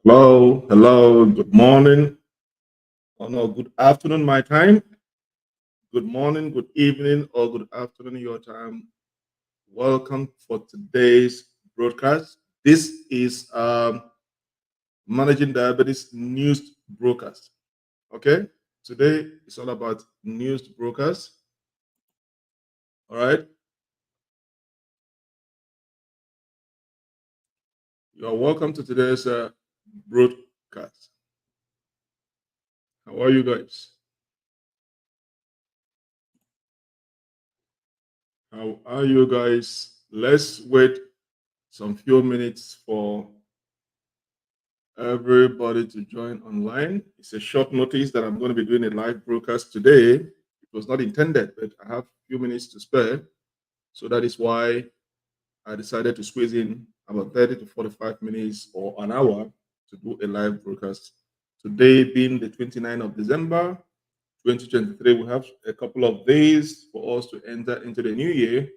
Hello, hello, good morning. Oh no, good afternoon, my time. Good morning, good evening, or good afternoon, your time. Welcome for today's broadcast. This is Managing Diabetes News Broadcast. Okay, today it's all about news brokers. All right, you are welcome to today's broadcast. How are you guys? How are you guys? Let's wait some few minutes for everybody to join online. It's a short notice that I'm going to be doing a live broadcast today. It was not intended, but I have a few minutes to spare. So that is why I decided to squeeze in about 30 to 45 minutes or an hour to do a live broadcast. Today being the 29th of December, 2023, we have a couple of days for us to enter into the new year.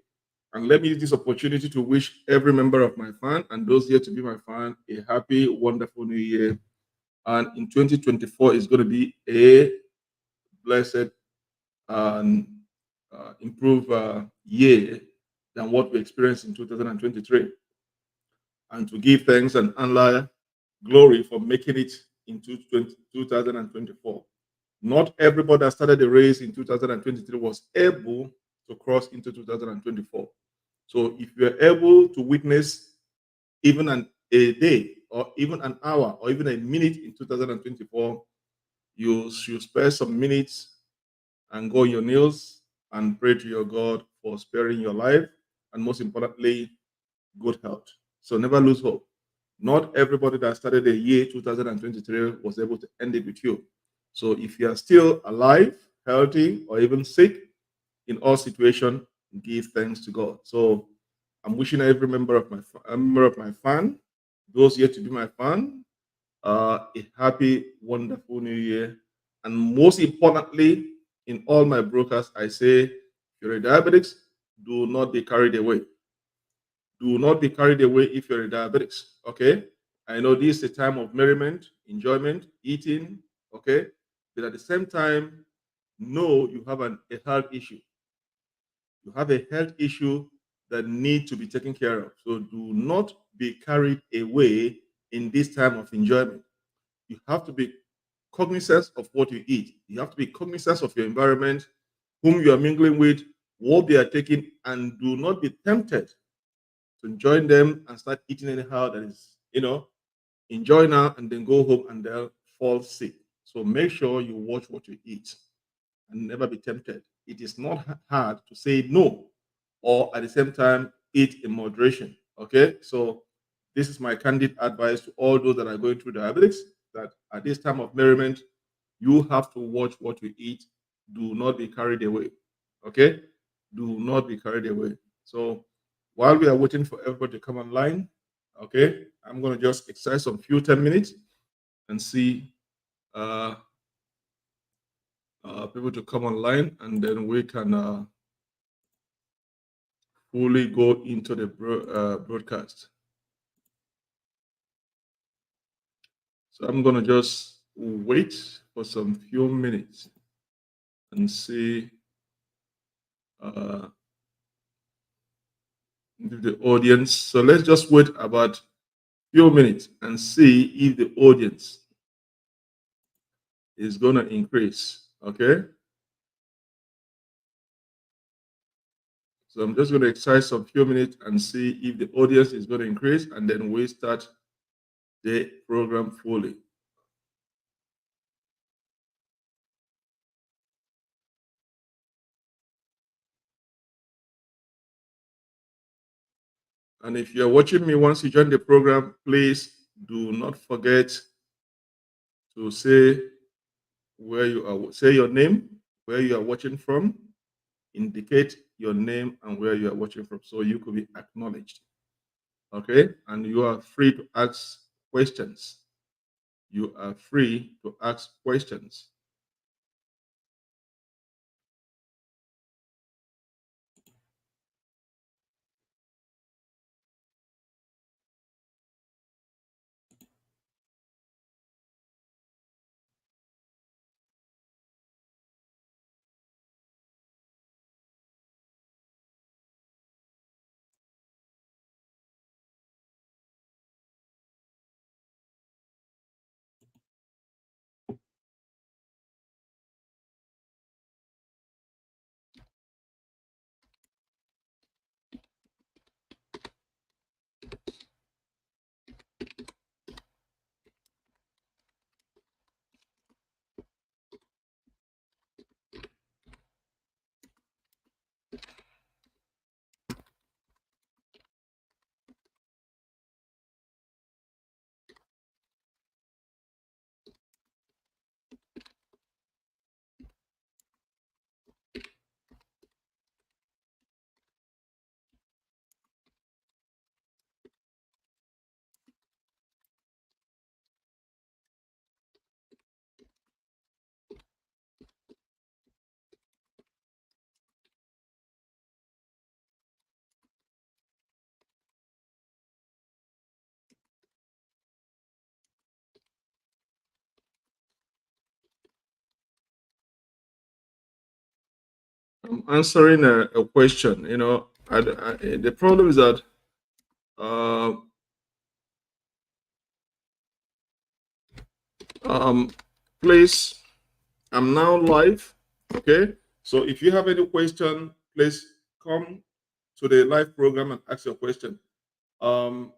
And let me use this opportunity to wish every member of my fan and those here to be my fan a happy, wonderful new year. And in 2024 is going to be a blessed and improved year than what we experienced in 2023. And to give thanks and honor glory for making it into 2024. Not everybody that started the race in 2023 was able to cross into 2024. So if you're able to witness even a day or even an hour or even a minute in 2024, you should spare some minutes and go on your knees and pray to your God for sparing your life and most importantly, good health. So never lose hope. Not everybody that started the year 2023 was able to end it with you. So if you are still alive, healthy, or even sick, in all situations, give thanks to God. So I'm wishing every member of my fan, those yet to be my fan, a happy, wonderful new year. And most importantly, in all my broadcasts, I say, if you're a diabetic, do not be carried away. Do not be carried away if you're a diabetic. Okay. I know this is a time of merriment, enjoyment, eating. Okay. But at the same time, know you have a health issue. You have a health issue that need to be taken care of. So do not be carried away in this time of enjoyment. You have to be cognizant of what you eat. You have to be cognizant of your environment, whom you are mingling with, what they are taking, and do not be tempted to join them and start eating anyhow that is, enjoy now and then go home and they'll fall sick. So make sure you watch what you eat and never be tempted. It is not hard to say no or at the same time eat in moderation. Okay, so this is my candid advice to all those that are going through diabetes that at this time of merriment, you have to watch what you eat. Do not be carried away. Okay, do not be carried away. So while we are waiting for everybody to come online, okay, I'm going to just exercise some few 10 minutes and see uh, people to come online, and then we can fully go into the broadcast. So I'm gonna just wait for some few minutes and see uh, if the audience. So let's just wait about few minutes and see if the audience is gonna increase. Okay. So I'm just gonna exercise some few minutes and see if the audience is gonna increase, and then we start the program fully. And if you're watching me once you join the program, please do not forget to say where you are, say your name, where you are watching from, indicate your name and where you are watching from so you could be acknowledged. Okay? And you are free to ask questions. You are free to ask questions. I'm answering a question. The problem is that uh, um, please, I'm now live. Okay, so if you have any question, please come to the live program and ask your question. Um,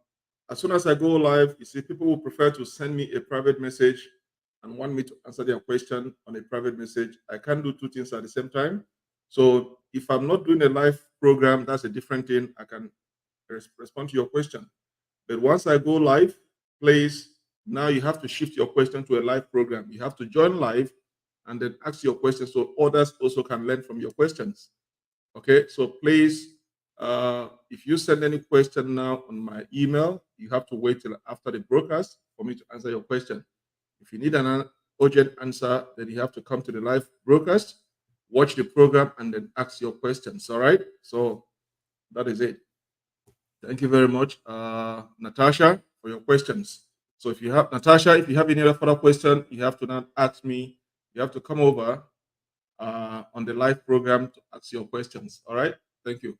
as soon as I go live, you see, people will prefer to send me a private message and want me to answer their question on a private message. I can't do two things at the same time. So if I'm not doing a live program, that's a different thing. I can respond to your question. But once I go live, please, now you have to shift your question to a live program. You have to join live and then ask your questions so others also can learn from your questions. Okay, so please, if you send any question now on my email, you have to wait till after the broadcast for me to answer your question. If you need an urgent answer, then you have to come to the live broadcast, watch the program, and then ask your questions. All right, so that is it. Thank you very much, Natasha, for your questions. So if you have Natasha, if you have any other further question, you have to not ask me. You have to come over on the live program to ask your questions. All right. Thank you.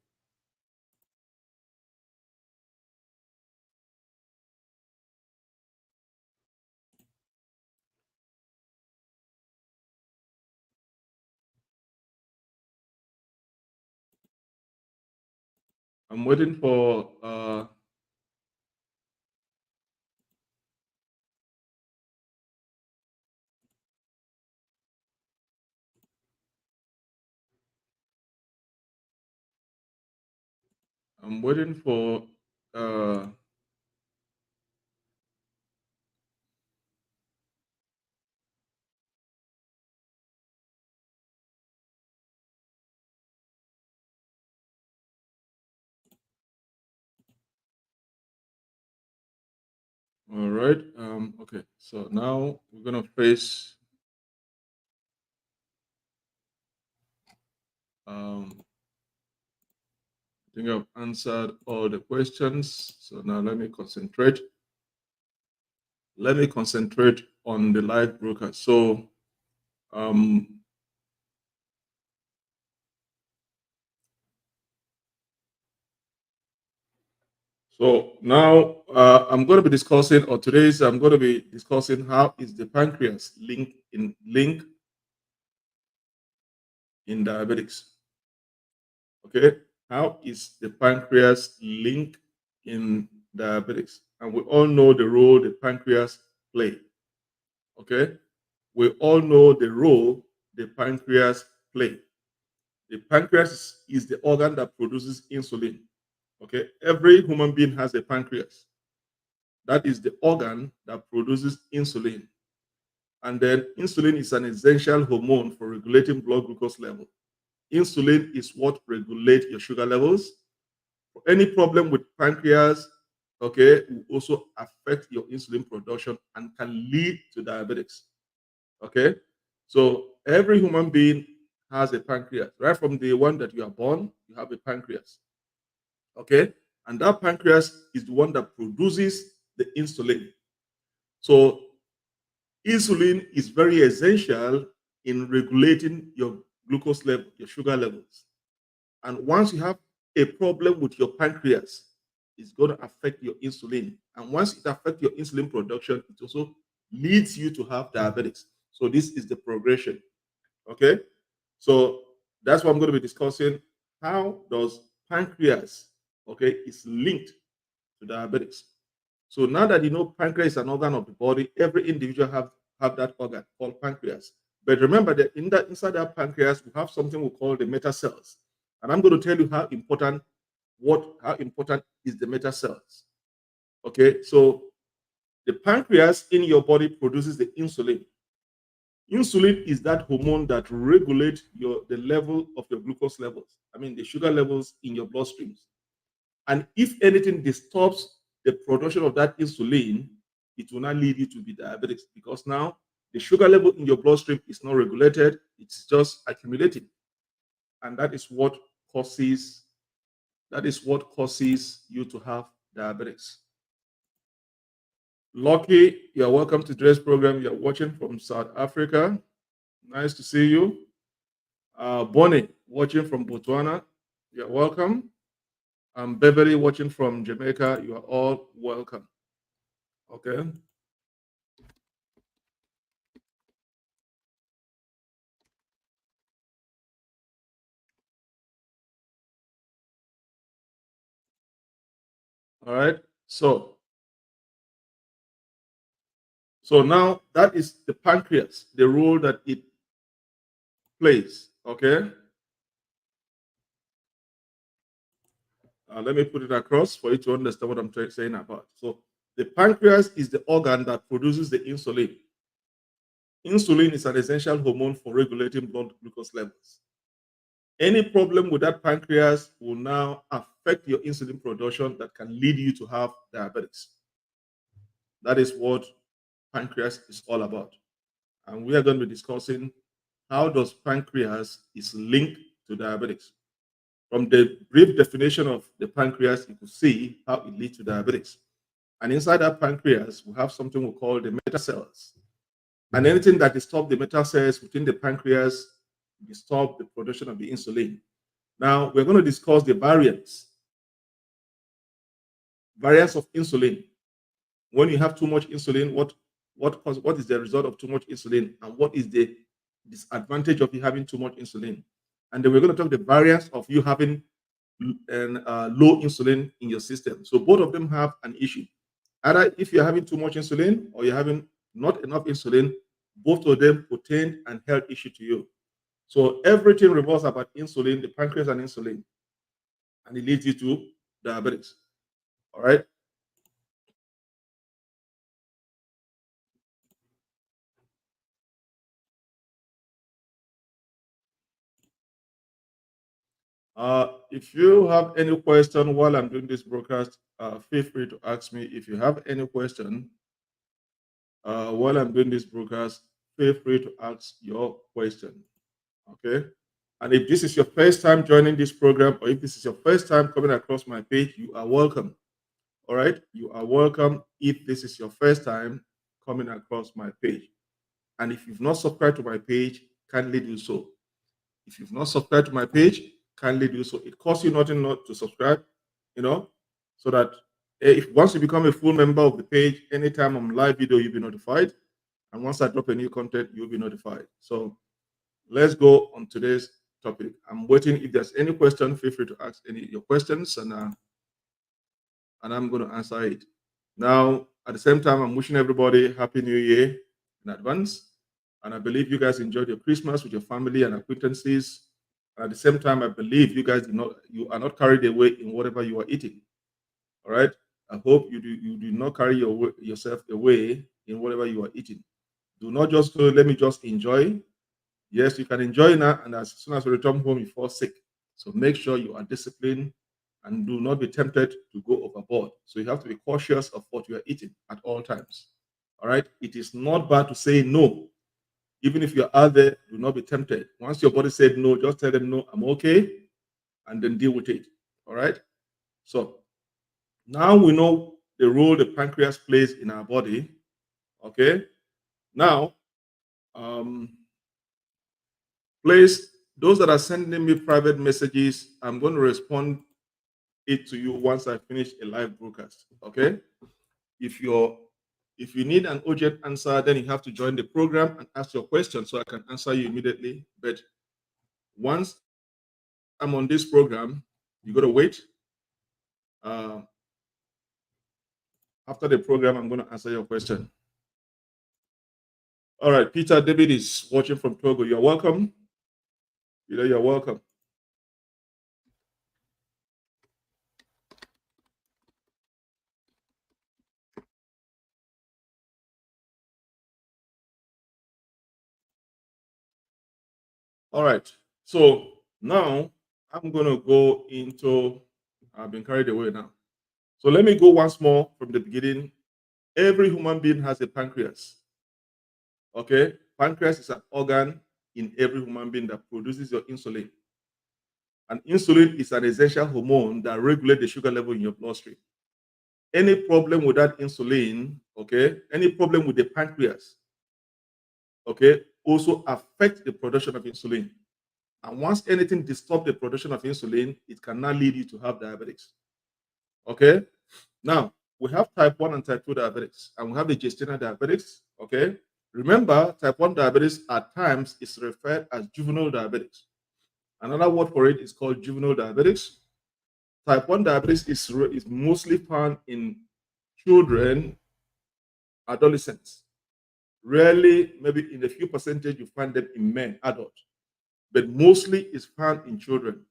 I'm waiting for I'm waiting for uh, all right. Okay. So now we're gonna face I think I've answered all the questions. So now let me concentrate. Let me concentrate on the live broadcast. So um so now I'm going to be discussing, or today's I'm going to be discussing how is the pancreas link in diabetics. Okay, how is the pancreas linked in diabetics? And we all know the role the pancreas play. Okay, we all know the role the pancreas play. The pancreas is the organ that produces insulin. Okay, every human being has a pancreas. That is the organ that produces insulin. And then insulin is an essential hormone for regulating blood glucose level. Insulin is what regulates your sugar levels. Any problem with pancreas, okay, will also affect your insulin production and can lead to diabetics. Okay, so every human being has a pancreas. Right from the one that you are born, you have a pancreas. Okay, and that pancreas is the one that produces the insulin. So insulin is very essential in regulating your glucose level, your sugar levels. And once you have a problem with your pancreas, it's going to affect your insulin. And once it affects your insulin production, it also leads you to have diabetics. So this is the progression. Okay. So that's what I'm going to be discussing. How does pancreas, okay, is linked to diabetics? So now that you know pancreas is an organ of the body, every individual have that organ called pancreas. But remember that inside that pancreas, we have something we call the meta cells. And I'm going to tell you how important is the meta cells. Okay, so the pancreas in your body produces the insulin. Insulin is that hormone that regulates the level of your glucose levels. I mean the sugar levels in your bloodstreams. And if anything disturbs the production of that insulin, it will not lead you to be diabetic because now the sugar level in your bloodstream is not regulated, it's just accumulating. And causes that is what causes you to have diabetes. Lucky, you're welcome to today's program. You're watching from South Africa. Nice to see you. Bonnie, watching from Botswana, you're welcome. Beverly watching from Jamaica, you are all welcome. Okay. All right. So now that is the pancreas, the role that it plays. Okay. Let me put it across for you to understand what I'm saying about. So the pancreas is the organ that produces the insulin. Insulin is an essential hormone for regulating blood glucose levels. Any problem with that pancreas will now affect your insulin production that can lead you to have diabetes. That is what pancreas is all about. And we are going to be discussing how does pancreas is linked to diabetes. From the brief definition of the pancreas, you can see how it leads to diabetes. And inside that pancreas, we have something we call the beta cells. And anything that disturbs the beta cells within the pancreas disturb the production of the insulin. Now, we're going to discuss the variants of insulin. When you have too much insulin, what is the result of too much insulin, and what is the disadvantage of you having too much insulin? And then we're going to talk the variance of you having low insulin in your system. So both of them have an issue. Either if you're having too much insulin or you're having not enough insulin, both of them pertain and health issue to you. So everything revolves about insulin, the pancreas and insulin, and it leads you to diabetes. All right. If you have any question while I'm doing this broadcast, feel free to ask me. If you have any question while I'm doing this broadcast, feel free to ask your question. Okay. And if this is your first time joining this program, or if this is your first time coming across my page, you are welcome. All right. You are welcome if this is your first time coming across my page. And if you've not subscribed to my page, kindly do so. If you've not subscribed to my page, kindly do so. It costs you nothing not to subscribe, so that if once you become a full member of the page, anytime I'm live video, you'll be notified. And once I drop a new content, you'll be notified. So let's go on today's topic. I'm waiting. If there's any question, feel free to ask any of your questions, and I'm going to answer it. Now, at the same time, I'm wishing everybody Happy New Year in advance. And I believe you guys enjoyed your Christmas with your family and acquaintances. At the same time, I believe you are not carried away in whatever you are eating. All right. I hope you do not carry yourself away in whatever you are eating. Do not just go, let me just enjoy. Yes, you can enjoy now, and as soon as you return home, you fall sick. So make sure you are disciplined and do not be tempted to go overboard. So you have to be cautious of what you are eating at all times. All right. It is not bad to say no. Even if you're out there, do not be tempted. Once your body said no, just tell them no, I'm okay, and then deal with it. All right. So now we know the role the pancreas plays in our body. Okay. Now, please, those that are sending me private messages, I'm going to respond it to you once I finish a live broadcast. Okay. If you need an urgent answer, then you have to join the program and ask your question so I can answer you immediately. But once I'm on this program, you got to wait. After the program, I'm going to answer your question. All right, Peter David is watching from Togo. You're welcome. You're welcome. All right. So now I'm going to go into, I've been carried away now. So let me go once more from the beginning. Every human being has a pancreas. Okay. Pancreas is an organ in every human being that produces your insulin. And insulin is an essential hormone that regulates the sugar level in your bloodstream. Any problem with that insulin, okay, any problem with the pancreas, okay, also affects the production of insulin. And once anything disturbs the production of insulin, it can now lead you to have diabetes. Okay. Now, we have type 1 and type 2 diabetics, and we have the gestational diabetics. Okay. Remember, type 1 diabetes at times is referred as juvenile diabetes. Another word for it is called juvenile diabetics. Type 1 diabetes is mostly found in children, adolescents. Rarely, maybe in a few percentage, you find them in men, adults, but mostly is found in children.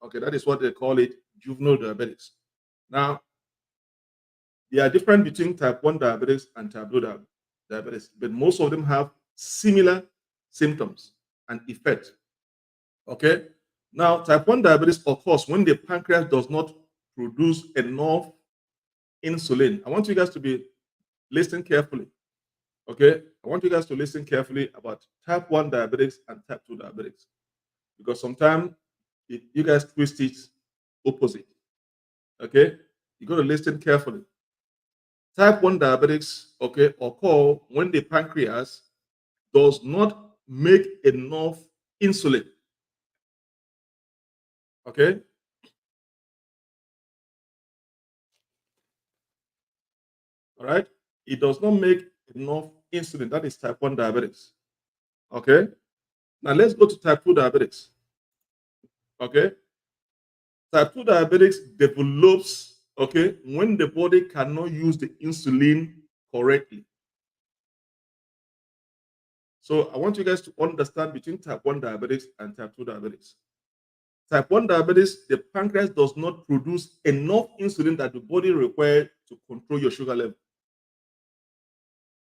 Okay, that is what they call it, juvenile diabetes. Now, there are different between type 1 diabetes and type 2 diabetes, but most of them have similar symptoms and effects. Okay. Now, type 1 diabetes occurs when the pancreas does not produce enough insulin. I want you guys to be listening carefully. Okay. I want you guys to listen carefully about type 1 diabetics and type 2 diabetics, because sometimes you guys twist it opposite. Okay. You got to listen carefully. Type 1 diabetics, okay, occur when the pancreas does not make enough insulin. Okay. All right. It does not make enough insulin. That is type 1 diabetics. Okay. Now let's go to type 2 diabetics. Okay. Type 2 diabetics develops, okay, when the body cannot use the insulin correctly. So I want you guys to understand between type 1 diabetics and type 2 diabetics. Type 1 diabetes, the pancreas does not produce enough insulin that the body requires to control your sugar level.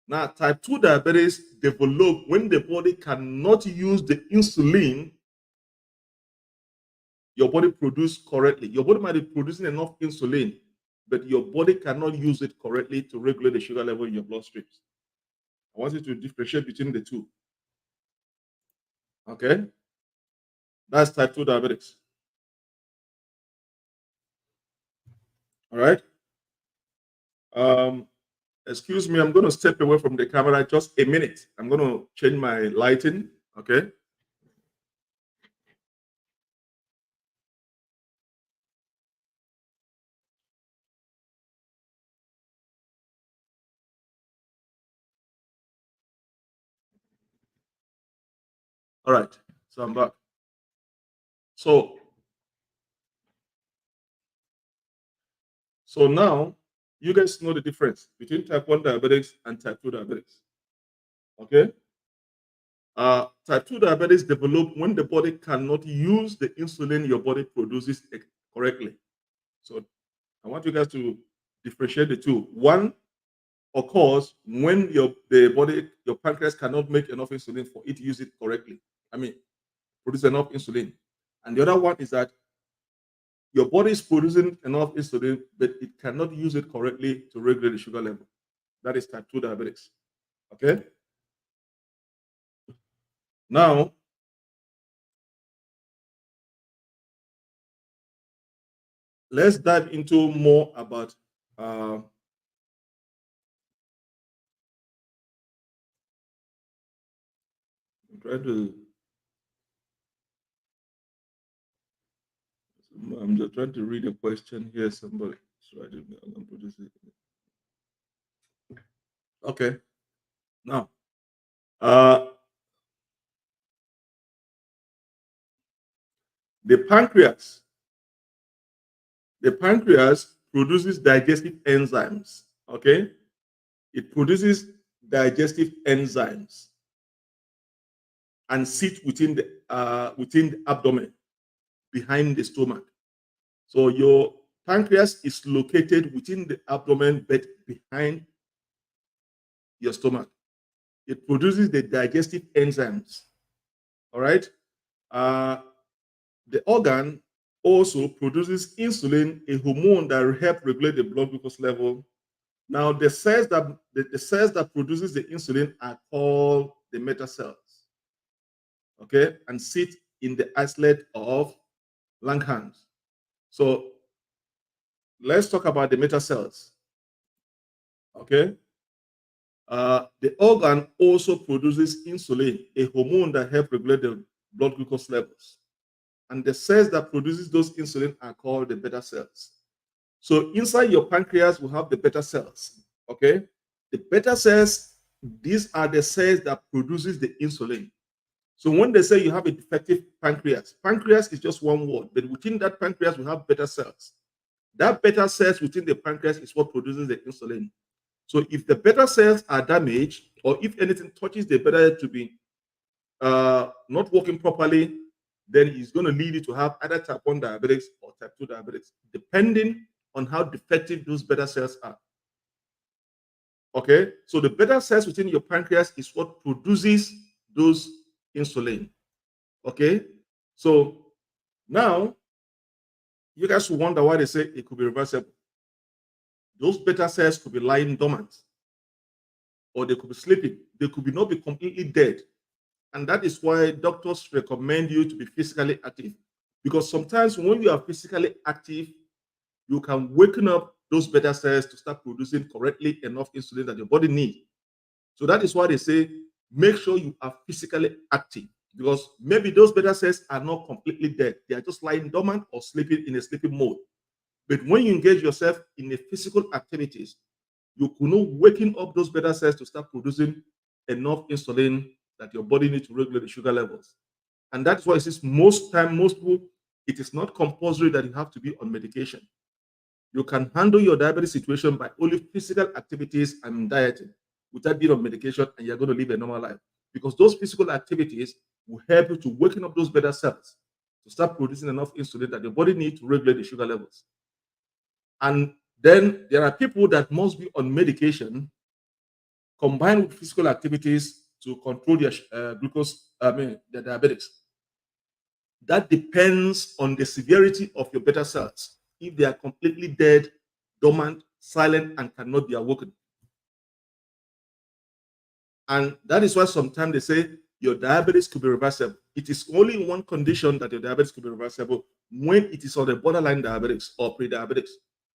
Now, type 2 diabetes develop when the body cannot use the insulin your body produce correctly. Your body might be producing enough insulin, but your body cannot use it correctly to regulate the sugar level in your bloodstream. I want you to differentiate between the two. Okay? That's type 2 diabetics. All right? Excuse me, I'm going to step away from the camera just a minute. I'm going to change my lighting. Okay? All right. So I'm back. So now you guys know the difference between type 1 diabetics and type 2 diabetics. Okay? Type 2 diabetes develop when the body cannot use the insulin your body produces correctly. So I want you guys to differentiate the two. One occurs when your pancreas cannot make enough insulin for it to use it correctly. I mean, produce enough insulin. And the other one is that your body is producing enough insulin, but it cannot use it correctly to regulate the sugar level. That is type 2 diabetics. Okay? Now, let's dive into more about I'm trying to I'm just trying to read a question here. Somebody I'm producing. Okay. Now, uh, the pancreas. The pancreas produces digestive enzymes. Okay, it produces digestive enzymes and sit within the abdomen, behind the stomach. So your pancreas is located within the abdomen, but behind your stomach. It produces the digestive enzymes. All right. Uh, the organ also produces insulin, a hormone that helps regulate the blood glucose level. Now, the cells that produces the insulin are called the beta cells. Okay, and sit in the islet of Langerhans. So let's talk about the beta cells. Okay. The organ also produces insulin, a hormone that helps regulate the blood glucose levels. And the cells that produces those insulin are called the beta cells. So inside your pancreas, we have the beta cells. Okay, the beta cells, these are the cells that produces the insulin. So when they say you have a defective pancreas, pancreas is just one word, but within that pancreas, we have beta cells. That beta cells within the pancreas is what produces the insulin. So if the beta cells are damaged, or if anything touches the beta to be not working properly, then it's going to lead you to have either type 1 diabetics or type 2 diabetics, depending on how defective those beta cells are. Okay, so the beta cells within your pancreas is what produces those insulin. Okay, so now you guys will wonder why they say it could be reversible. Those beta cells could be lying dormant, or they could be sleeping. They could be not be completely dead. And that is why doctors recommend you to be physically active. Because sometimes when you are physically active, you can waken up those beta cells to start producing correctly enough insulin that your body needs. So that is why they say, make sure you are physically active. Because maybe those beta cells are not completely dead. They are just lying dormant or sleeping in a sleeping mode. But when you engage yourself in the physical activities, you could know waking up those beta cells to start producing enough insulin that your body needs to regulate the sugar levels. And that's why it says most people, it is not compulsory that you have to be on medication. You can handle your diabetes situation by only physical activities and dieting without being on medication, and you're going to live a normal life. Because those physical activities will help you to waken up those beta cells to start producing enough insulin that your body needs to regulate the sugar levels. And then there are people that must be on medication combined with physical activities to control their their diabetics. That depends on the severity of your beta cells. If they are completely dead, dormant, silent, and cannot be awoken. And that is why sometimes they say your diabetes could be reversible. It is only in one condition that your diabetes could be reversible, when it is on the borderline diabetics or pre-diabetics.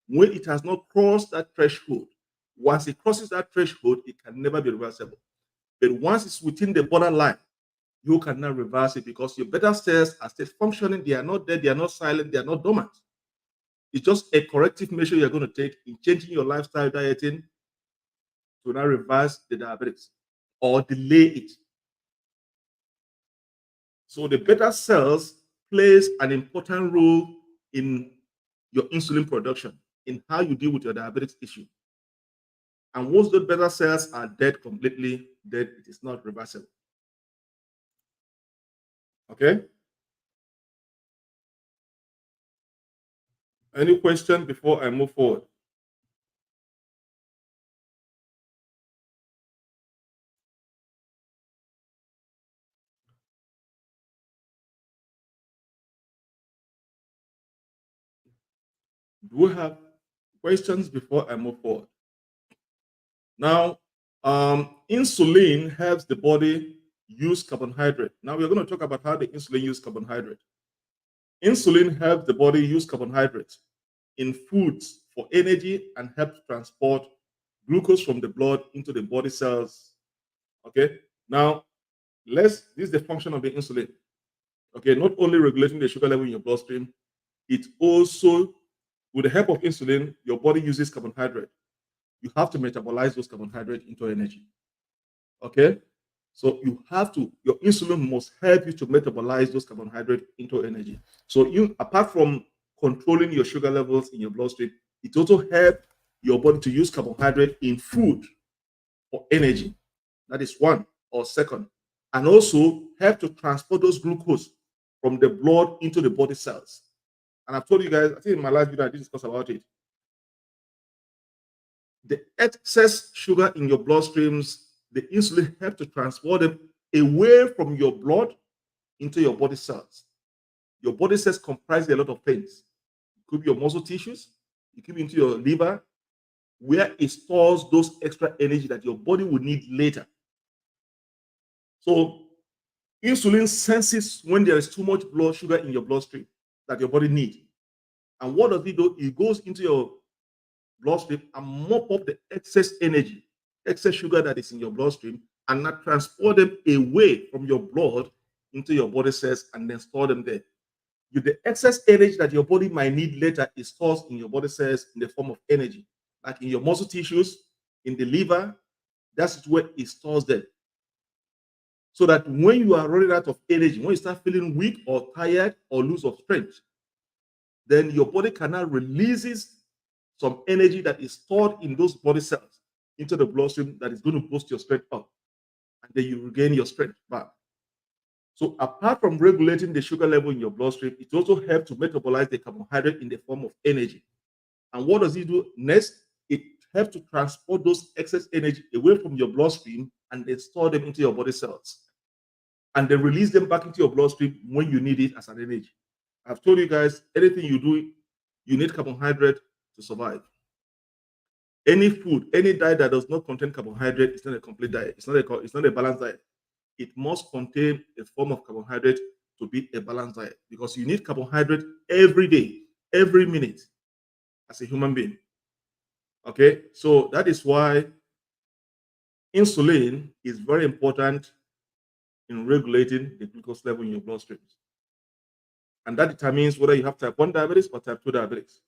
When it has not crossed that threshold. Once it crosses that threshold, it can never be reversible. But once it's within the borderline, you cannot reverse it because your beta cells are still functioning. They are not dead, they are not silent, they are not dormant. It's just a corrective measure you're going to take in changing your lifestyle dieting to now reverse the diabetes or delay it. So the beta cells plays an important role in your insulin production, in how you deal with your diabetes issue. And once those beta cells are dead completely, then it is not reversible. Okay? Any question before I move forward? Do we have questions before I move forward? Now, insulin helps the body use carbohydrate. Now we're going to talk about how the insulin uses carbohydrate. Insulin helps the body use carbohydrates in foods for energy and helps transport glucose from the blood into the body cells. Okay. Now, this is the function of the insulin. Okay, not only regulating the sugar level in your bloodstream, it also, with the help of insulin, your body uses carbohydrate. You have to metabolize those carbohydrates into energy. Okay, so your insulin must help you to metabolize those carbohydrates into energy. So apart from controlling your sugar levels in your bloodstream, it also helps your body to use carbohydrate in food for energy. That is one or second. And also help to transport those glucose from the blood into the body cells. And I've told you guys, I think in my last video I did discuss about it. The excess sugar in your bloodstreams, the insulin helps to transport them away from your blood into your body cells. Your body cells comprise a lot of things. It could be your muscle tissues, it could be into your liver, where it stores those extra energy that your body will need later. So insulin senses when there is too much blood sugar in your bloodstream that your body needs. And what does it do? It goes into your bloodstream and mop up the excess energy, excess sugar that is in your bloodstream, and not transport them away from your blood into your body cells and then store them there. the excess energy that your body might need later is stored in your body cells in the form of energy, like in your muscle tissues, in the liver. That's where it stores them. So that when you are running out of energy, when you start feeling weak or tired or lose of strength, then your body cannot releases some energy that is stored in those body cells into the bloodstream that is going to boost your strength up, and then you regain your strength back. So apart from regulating the sugar level in your bloodstream, it also helps to metabolize the carbohydrate in the form of energy. And what does it do next? It helps to transport those excess energy away from your bloodstream and then store them into your body cells, and then release them back into your bloodstream when you need it as an energy. I've told you guys, anything you do, you need carbohydrate to survive. Any food, any diet that does not contain carbohydrate is not a complete diet. It's not a balanced diet. It must contain a form of carbohydrate to be a balanced diet, because you need carbohydrate every day, every minute as a human being. Okay, so that is why insulin is very important in regulating the glucose level in your bloodstream. And that determines whether you have type 1 diabetes or type 2 diabetes.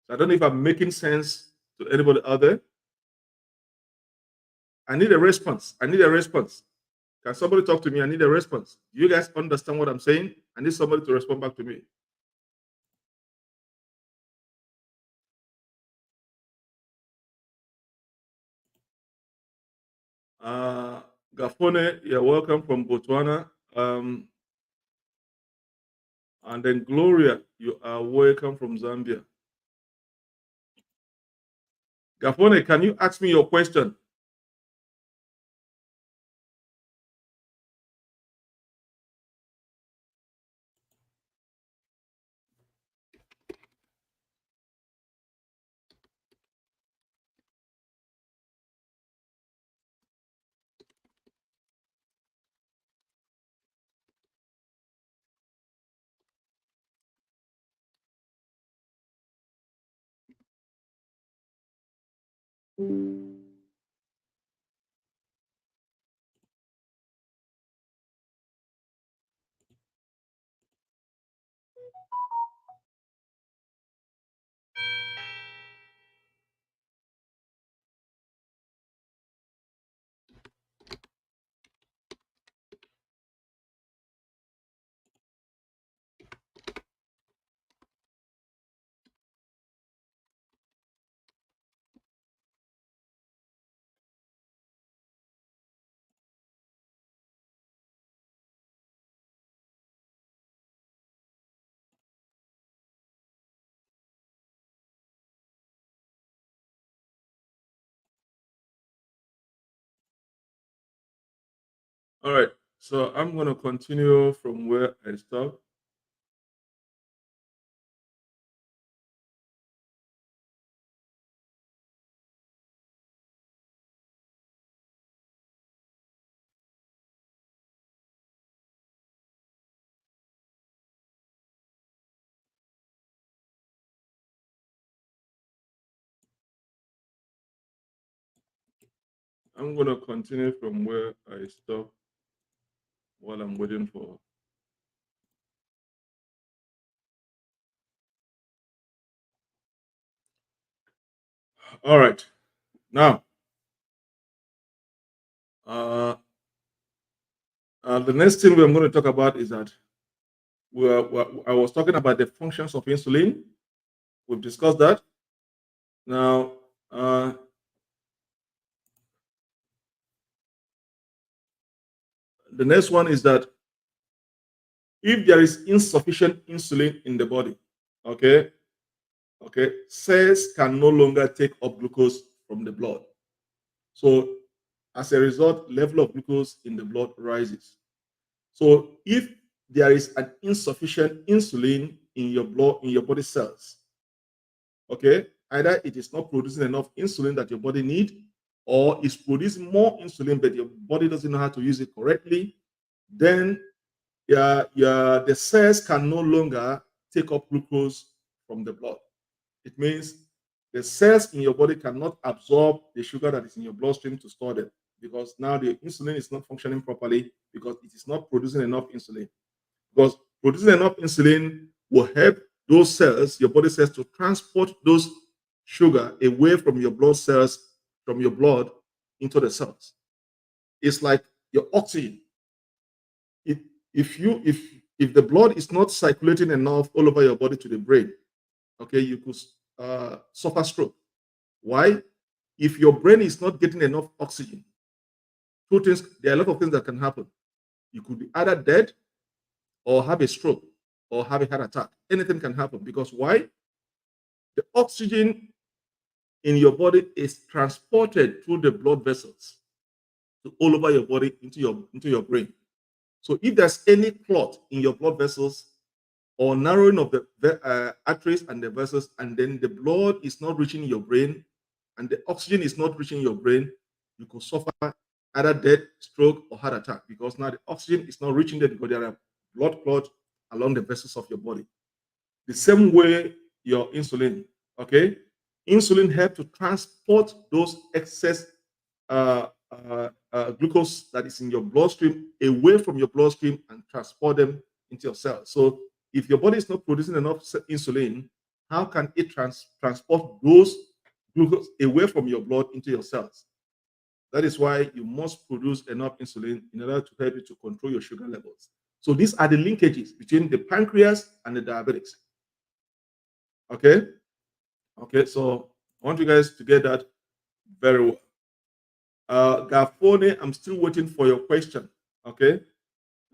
So I don't know if I'm making sense to anybody out there. I need a response. I need a response. Can somebody talk to me? I need a response. Do you guys understand what I'm saying? I need somebody to respond back to me. Gafone, you're welcome from Botswana. And then Gloria, you are welcome from Zambia. Gafone, can you ask me your question? All right, so I'm going to continue from where I stopped. I'm going to continue from where I stopped while I'm waiting for. All right, now, the next thing we're going to talk about is that I was talking about the functions of insulin. We've discussed that. Now, the next one is that if there is insufficient insulin in the body, okay, cells can no longer take up glucose from the blood. So, as a result, level of glucose in the blood rises. So, if there is an insufficient insulin in your blood, in your body cells, okay, either it is not producing enough insulin that your body needs, or it's producing more insulin but your body doesn't know how to use it correctly, then the cells can no longer take up glucose from the blood. It means the cells in your body cannot absorb the sugar that is in your bloodstream to store them, because now the insulin is not functioning properly because it is not producing enough insulin. Because Producing enough insulin will help those cells, your body cells, to transport those sugar away from your blood cells, from your blood into the cells. It's like your oxygen. If if the blood is not circulating enough all over your body to the brain, okay, you could suffer stroke. Why? If your brain is not getting enough oxygen, two things, there are a lot of things that can happen. You could be either dead or have a stroke or have a heart attack. Anything can happen because why? The oxygen in your body is transported through the blood vessels to all over your body into your brain. So if there's any clot in your blood vessels or narrowing of the arteries and the vessels, and then the blood is not reaching your brain and the oxygen is not reaching your brain, you could suffer either death, stroke, or heart attack because now the oxygen is not reaching there because there are blood clots along the vessels of your body. The same way your insulin, okay? Insulin helps to transport those excess glucose that is in your bloodstream away from your bloodstream and transport them into your cells. So if your body is not producing enough insulin, how can it transport those glucose away from your blood into your cells? That is why you must produce enough insulin in order to help you to control your sugar levels. So these are the linkages between the pancreas and the diabetics. Okay? Okay, so I want you guys to get that very well. Gafone, I'm still waiting for your question. Okay?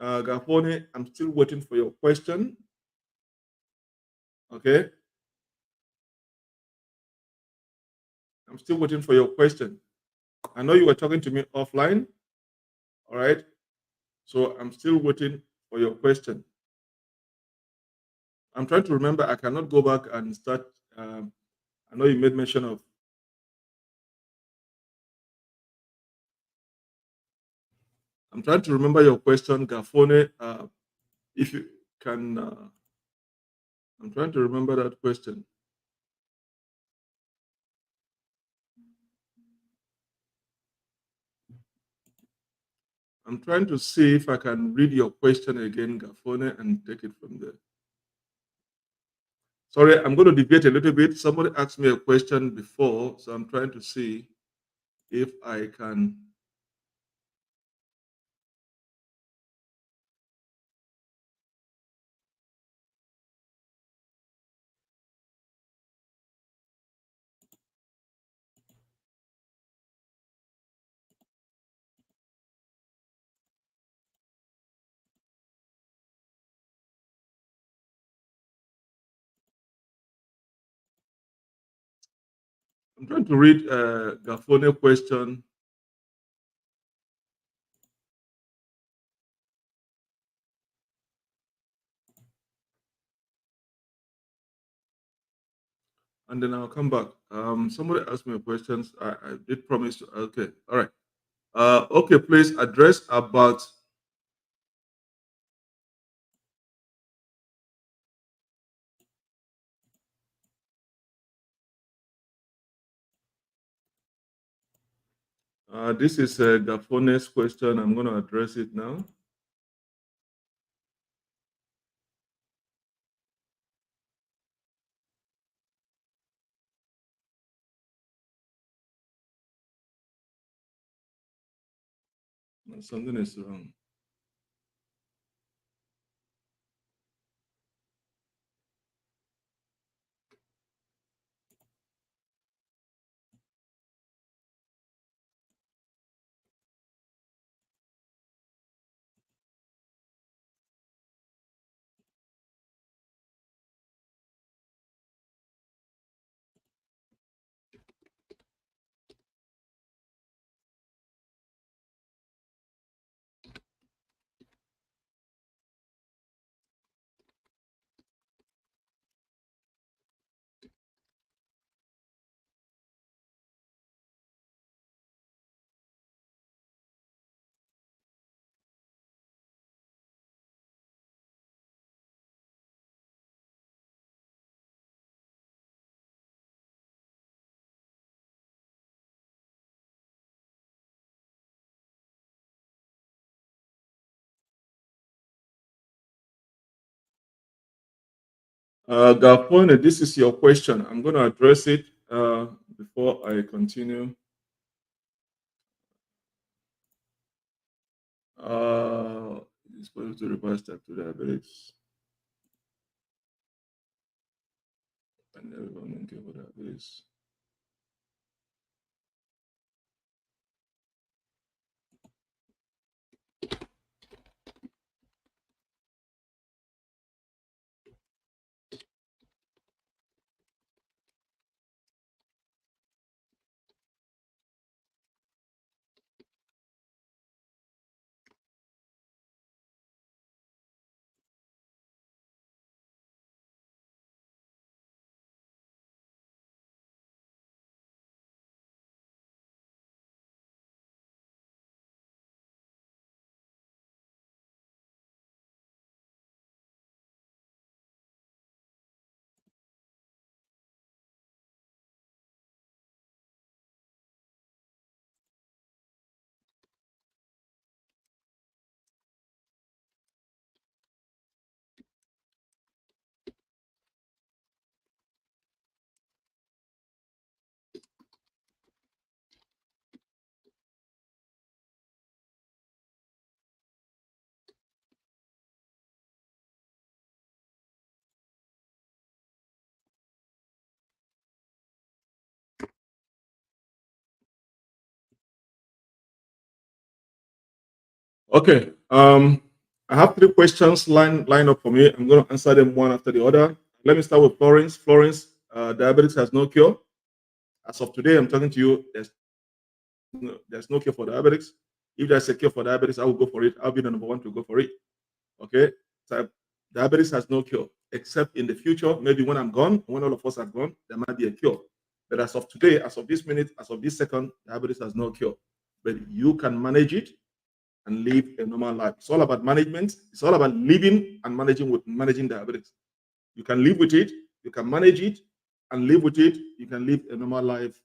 Gafone, I'm still waiting for your question. Okay? I'm still waiting for your question. I know you were talking to me offline. All right? So I'm still waiting for your question. I'm trying to remember. I cannot go back and start. I know you made mention of. I'm trying to remember your question, Gafone. If you can, I'm trying to remember that question. I'm trying to see if I can read your question again, Gafone, and take it from there. Sorry, I'm going to deviate a little bit. Somebody asked me a question before, so I'm trying to see if I can. I'm trying to read Gafone question. And then I'll come back. Somebody asked me a question. I did promise to. Okay, all right. Okay, please address about. This is Gafone's question. I'm going to address it now. Something is wrong. Gapone, this is your question. I'm going to address it before I continue. It's supposed to reverse type 2 diabetes. And everyone can give diabetes. Okay. I have three questions line up for me. I'm going to answer them one after the other. Let me start with Florence. Florence, diabetes has no cure. As of today, I'm talking to you. There's no cure for diabetes. If there's a cure for diabetes, I will go for it. I'll be the number one to go for it. Okay. So diabetes has no cure, except in the future, maybe when I'm gone, when all of us are gone, there might be a cure. But as of today, as of this minute, as of this second, diabetes has no cure. But you can manage it and live a normal life. It's all about management. It's all about living and managing diabetes. You can live with it, you can manage it, and live with it. You can live a normal life.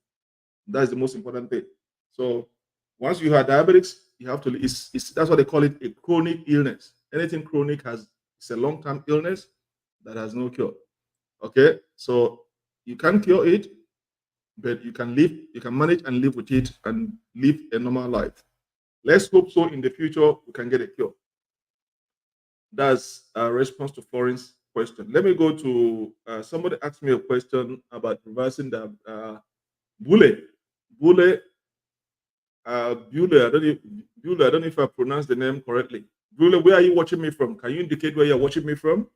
That's the most important thing. So once you have diabetes, you have to. That's what they call it, a chronic illness. Anything chronic it's a long-term illness that has no cure. Okay, so you can cure it, but you can manage and live with it and live a normal life. Let's hope so in the future we can get a cure. That's a response to Florence's question. Let me go to somebody asked me a question about reversing the Bule. Bule, Bule, I don't know if I pronounced the name correctly. Bule, where are you watching me from? Can you indicate where you're watching me from?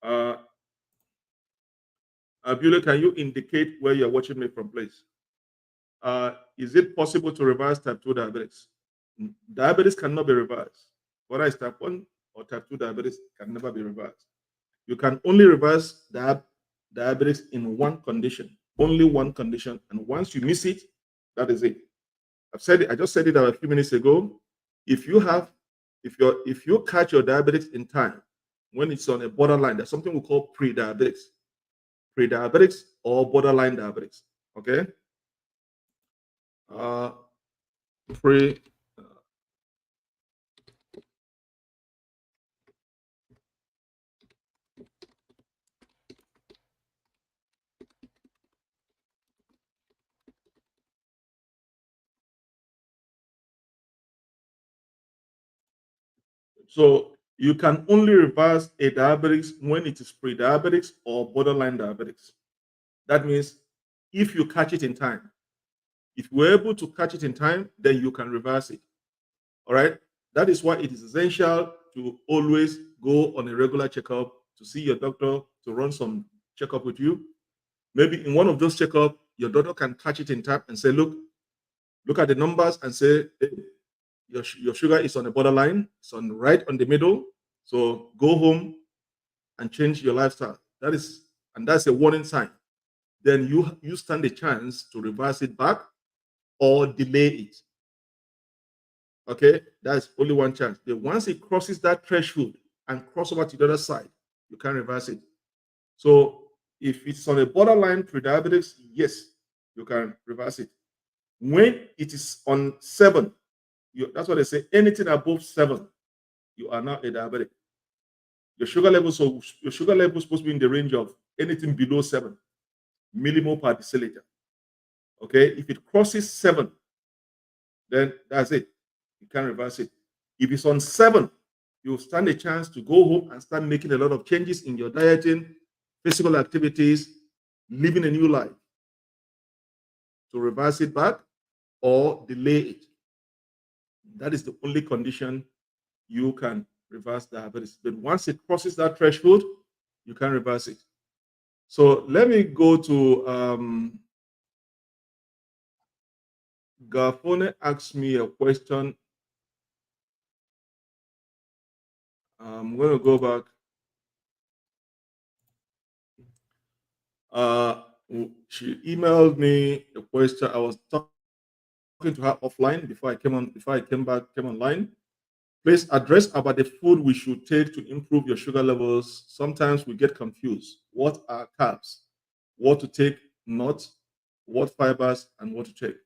Uh, Bule, can you indicate where you're watching me from, please? Is it possible to reverse type 2 diabetes? Diabetes cannot be reversed. Whether it's type 1 or type 2 diabetes can never be reversed. You can only reverse diabetes in one condition, only one condition. And once you miss it, that is it. I just said it a few minutes ago. If you catch your diabetes in time, when it's on a borderline, there's something we call pre-diabetics or borderline diabetics. Okay. Pre So you can only reverse a diabetes when it is pre-diabetics or borderline diabetics. That means if you catch it in time, if you're able to catch it in time, then you can reverse it. All right. That is why it is essential to always go on a regular checkup, to see your doctor, to run some checkup with you. Maybe in one of those checkups, your doctor can catch it in time and say, look at the numbers and say, hey, your sugar is on the borderline, it's right on the middle. So go home and change your lifestyle. That's a warning sign. Then you stand a chance to reverse it back or delay it. Okay, that's only one chance. Then once it crosses that threshold and cross over to the other side, you can reverse it. So if it's on a borderline pre-diabetics, yes, you can reverse it. When it is on 7, that's what they say. Anything above 7, you are now a diabetic. Your sugar level, so your sugar level is supposed to be in the range of anything below 7 millimole per deciliter. Okay, if it crosses 7, then that's it. You can't reverse it. If it's on 7, you'll stand a chance to go home and start making a lot of changes in your dieting, physical activities, living a new life. To reverse it back or delay it. That is the only condition you can reverse diabetes. But once it crosses that threshold, you can reverse it. So let me go to Garfone asked me a question. I'm going to go back. She emailed me a question. I was talking to her offline before I came online. Please address about the food we should take to improve your sugar levels. Sometimes we get confused. What are carbs? What to take, not what fibers, and what to take.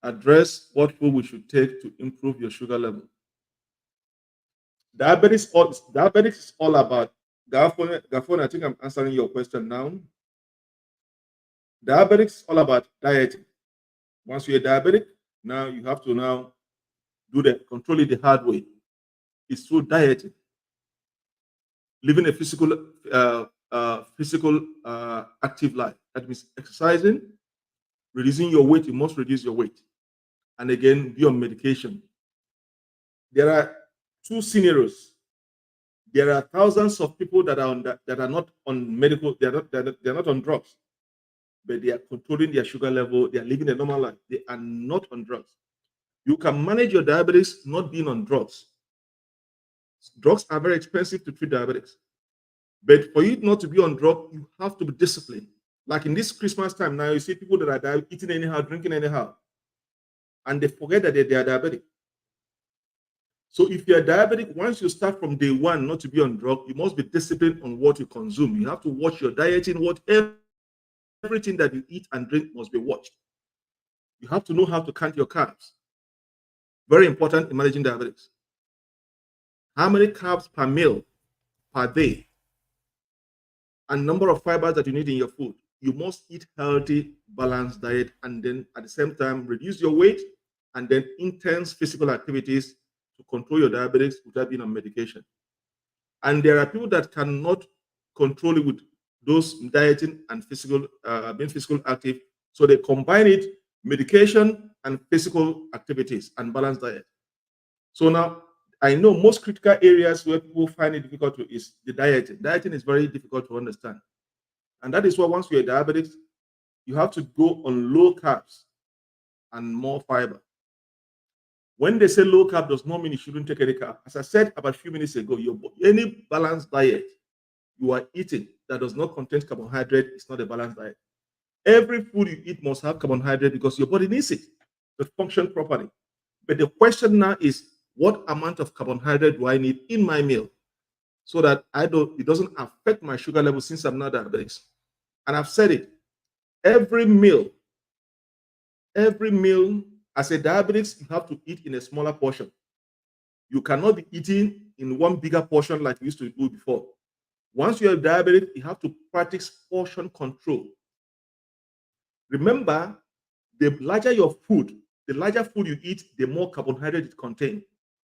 Address what food we should take to improve your sugar level. Diabetes is all about Gafone, I think I'm answering your question now. Diabetics is all about dieting. Once you're diabetic, now you have to now control it the hard way. It's through dieting, living a physical active life. That means exercising, reducing your weight. You must reduce your weight, and again, be on medication. There are two scenarios. There are thousands of people that are not on medical. They're not on drugs, but they are controlling their sugar level. They are living a normal life. They are not on drugs. You can manage your diabetes not being on drugs. Drugs are very expensive to treat diabetics. But for you not to be on drug, you have to be disciplined. Like in this Christmas time now, you see people that are eating anyhow, drinking anyhow, and they forget that they are diabetic. So if you're diabetic, once you start from day one not to be on drug, you must be disciplined on what you consume. You have to watch your dieting, everything that you eat and drink must be watched. You have to know how to count your carbs. Very important in managing diabetes. How many carbs per meal, per day, and number of fibers that you need in your food. You must eat healthy, balanced diet, and then at the same time reduce your weight, and then intense physical activities to control your diabetes without being on medication. And there are people that cannot control it with those dieting and being physical active, so they combine it, medication and physical activities and balanced diet. So now I know most critical areas where people find it difficult is the dieting. Dieting is very difficult to understand. And that is why once you're diabetic, you have to go on low carbs and more fiber. When they say low carb does not mean you shouldn't take any carb. As I said about a few minutes ago, any balanced diet you are eating that does not contain carbohydrate is not a balanced diet. Every food you eat must have carbohydrate because your body needs it to function properly. But the question now is, what amount of carbohydrate do I need in my meal so that it doesn't affect my sugar level since I'm not diabetic? And I've said it, every meal as a diabetic, you have to eat in a smaller portion. You cannot be eating in one bigger portion like we used to do before. Once you're diabetic, you have to practice portion control. Remember, the larger your food, the larger food you eat, the more carbohydrate it contains.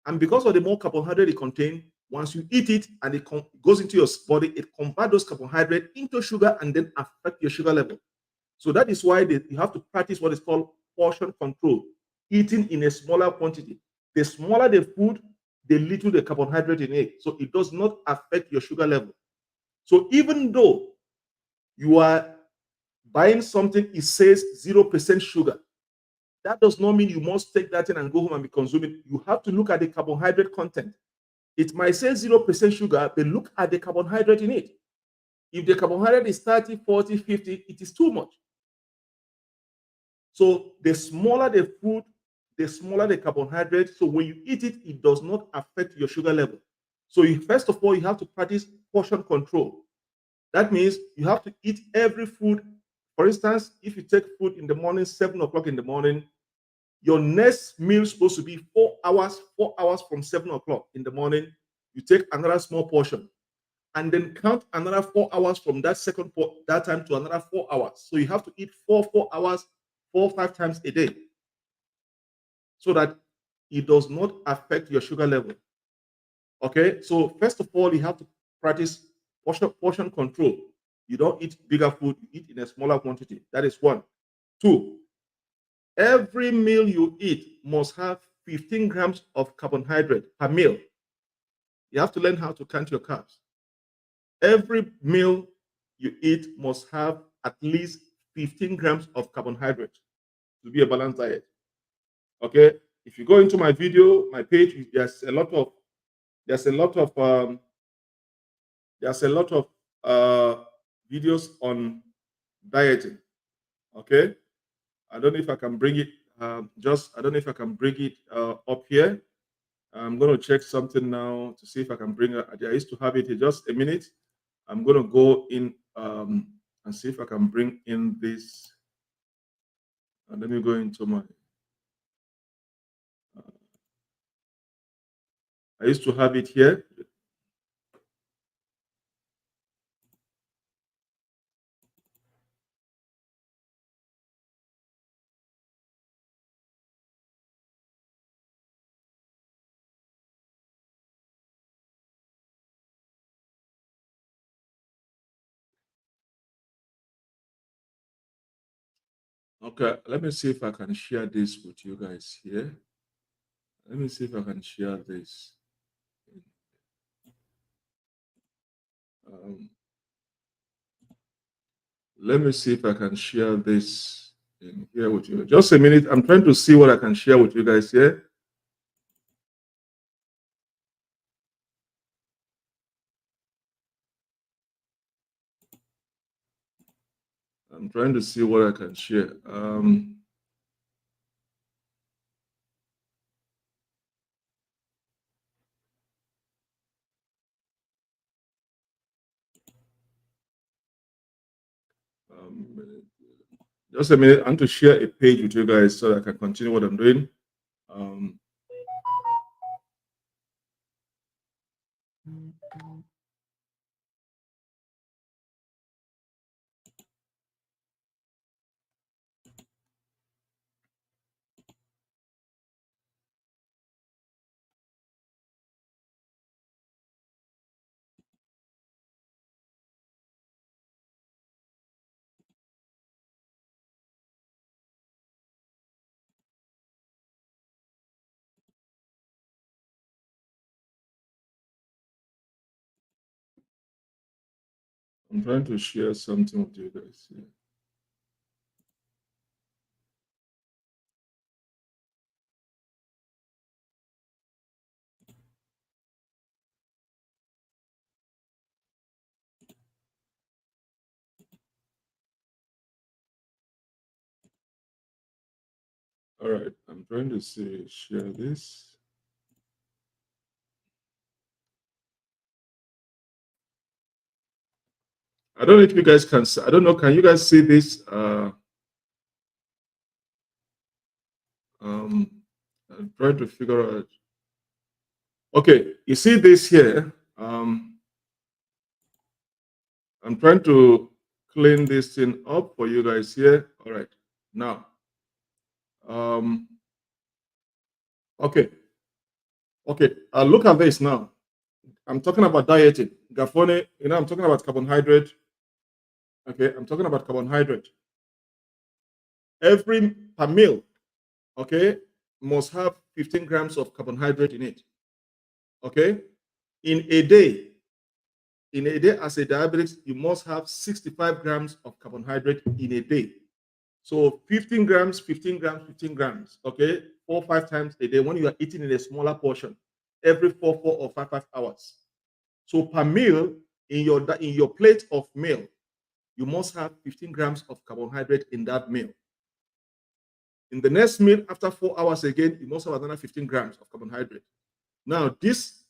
And because of the more carbohydrate it contains, once you eat it and it goes into your body, it converts those carbohydrates into sugar and then affect your sugar level. So that is why you have to practice what is called portion control, eating in a smaller quantity. The smaller the food, the little the carbohydrate in it. So it does not affect your sugar level. So even though you are buying something, it says 0% sugar, that does not mean you must take that in and go home and be consuming. You have to look at the carbohydrate content. It might say 0% sugar, but look at the carbohydrate in it. If the carbohydrate is 30, 40, 50, it is too much. So the smaller the food, the smaller the carbohydrate. So when you eat it, it does not affect your sugar level. So first of all, you have to practice portion control. That means you have to eat every food. For instance, if you take food in the morning, 7 o'clock in the morning, Your next meal is supposed to be 4 hours, 4 hours from 7 o'clock in the morning. You take another small portion and then count another 4 hours from that that time to another 4 hours. So you have to eat 4 hours, 4 or 5 times a day, so that it does not affect your sugar level. Okay, so first of all, you have to practice portion control. You don't eat bigger food, you eat in a smaller quantity. That is one. Two, every meal you eat must have 15 grams of carbohydrate per meal. You have to learn how to count your carbs. Every meal you eat must have at least 15 grams of carbohydrate to be a balanced diet. Okay, if you go into my video, my page, there's a lot of videos on dieting. Okay, I don't know if I can bring it. I don't know if I can bring it up here. I'm going to check something now to see if I can bring it. I used to have it here. Just a minute. I'm going to go in and see if I can bring in this. Let me go into my. I used to have it here. Okay, let me see if I can share this with you guys here. Let me see if I can share this. Let me see if I can share this in here with you. Just a minute. I'm trying to see what I can share with you guys here. I'm trying to see what I can share. Just a minute. I want to share a page with you guys so that I can continue what I'm doing. I'm trying to share something with you guys here. All right, I'm trying to share this. I don't know if you guys can. I don't know. Can you guys see this? I'm trying to figure out. Okay, you see this here. I'm trying to clean this thing up for you guys here. All right, now. Okay. Look at this now. I'm talking about dieting. Gafone, I'm talking about carbohydrate. Okay, I'm talking about carbohydrate. Every per meal, okay, must have 15 grams of carbohydrate in it. Okay, in a day as a diabetic, you must have 65 grams of carbohydrate in a day. So 15 grams, 15 grams, 15 grams. Okay, 4 or 5 times a day when you are eating in a smaller portion, every 4 or 5 hours. So per meal in your plate of meal, you must have 15 grams of carbohydrate in that meal. In the next meal, after 4 hours again, you must have another 15 grams of carbohydrate. Now, this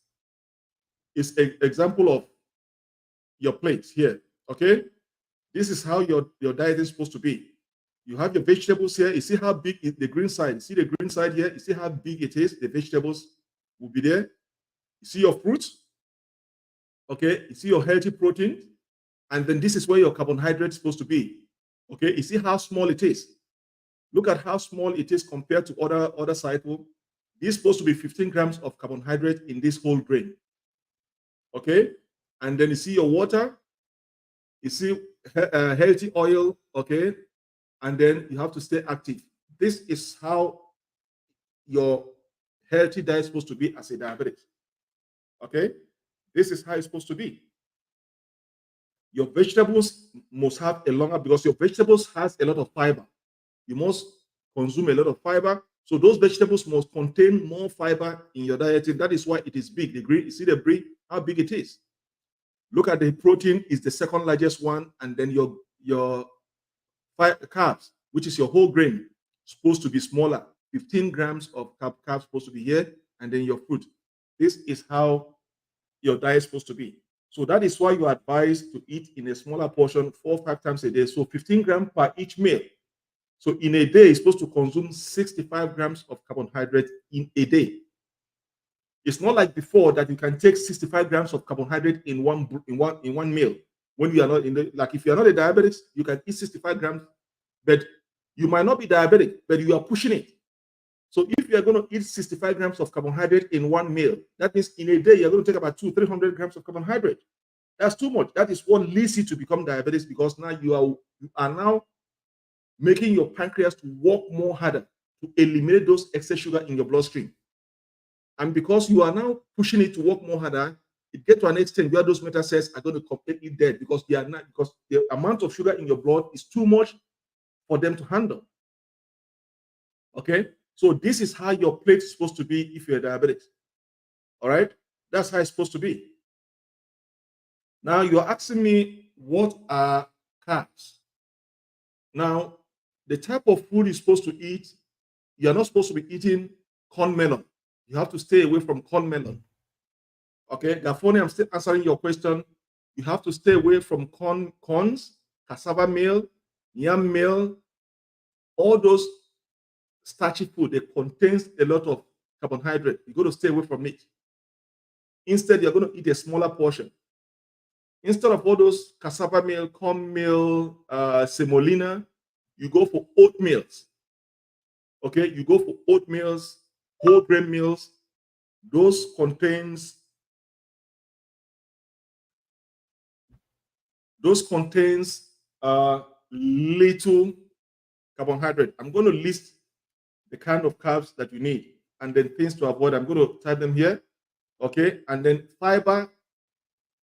is an example of your plate here. Okay, this is how your diet is supposed to be. You have your vegetables here. You see how big is the green side? You see the green side here? You see how big it is? The vegetables will be there. You see your fruits? Okay. You see your healthy protein? And then this is where your carbohydrate is supposed to be. Okay. You see how small it is? Look at how small it is compared to other cycle. This is supposed to be 15 grams of carbohydrate in this whole grain. Okay. And then you see your water. You see healthy oil. Okay. And then you have to stay active. This is how your healthy diet is supposed to be as a diabetic. Okay. This is how it's supposed to be. Your vegetables must have a longer, because your vegetables has a lot of fiber. You must consume a lot of fiber. So those vegetables must contain more fiber in your diet. And that is why it is big. The green, you see the green, how big it is. Look at the protein, is the second largest one, and then your carbs, which is your whole grain, supposed to be smaller. 15 grams of carbs supposed to be here, and then your fruit. This is how your diet is supposed to be. So that is why you are advised to eat in a smaller portion 4 or 5 times a day. So 15 grams per each meal. So in a day, you're supposed to consume 65 grams of carbohydrate in a day. It's not like before that you can take 65 grams of carbohydrate in one meal. When you are not in the, like, if you are not a diabetic, you can eat 65 grams, but you might not be diabetic, but you are pushing it. So if you are going to eat 65 grams of carbohydrate in one meal, that means in a day you're going to take about 200-300 grams of carbohydrate. That's too much. That is what leads you to become diabetic, because now you are now making your pancreas to work more harder to eliminate those excess sugar in your bloodstream. And because you are now pushing it to work more harder, it gets to an extent where those beta cells are going to completely dead, because they are not, because the amount of sugar in your blood is too much for them to handle. Okay, so this is how your plate is supposed to be if you're diabetic. All right, that's how it's supposed to be. Now you're asking me, what are carbs? Now, the type of food you're supposed to eat, you're not supposed to be eating corn melon. You have to stay away from corn melon. Okay, Gafoni, I'm still answering your question. You have to stay away from corns, cassava meal, yam meal, all those starchy food. It contains a lot of carbohydrate. You got to stay away from it. Instead, you're going to eat a smaller portion. Instead of all those cassava meal, corn meal, semolina, you go for oatmeals. Okay, you go for oatmeals, whole grain meals. Those contains little carbohydrate. I'm going to list the kind of carbs that you need and then things to avoid. I'm going to type them here. Okay, and then fiber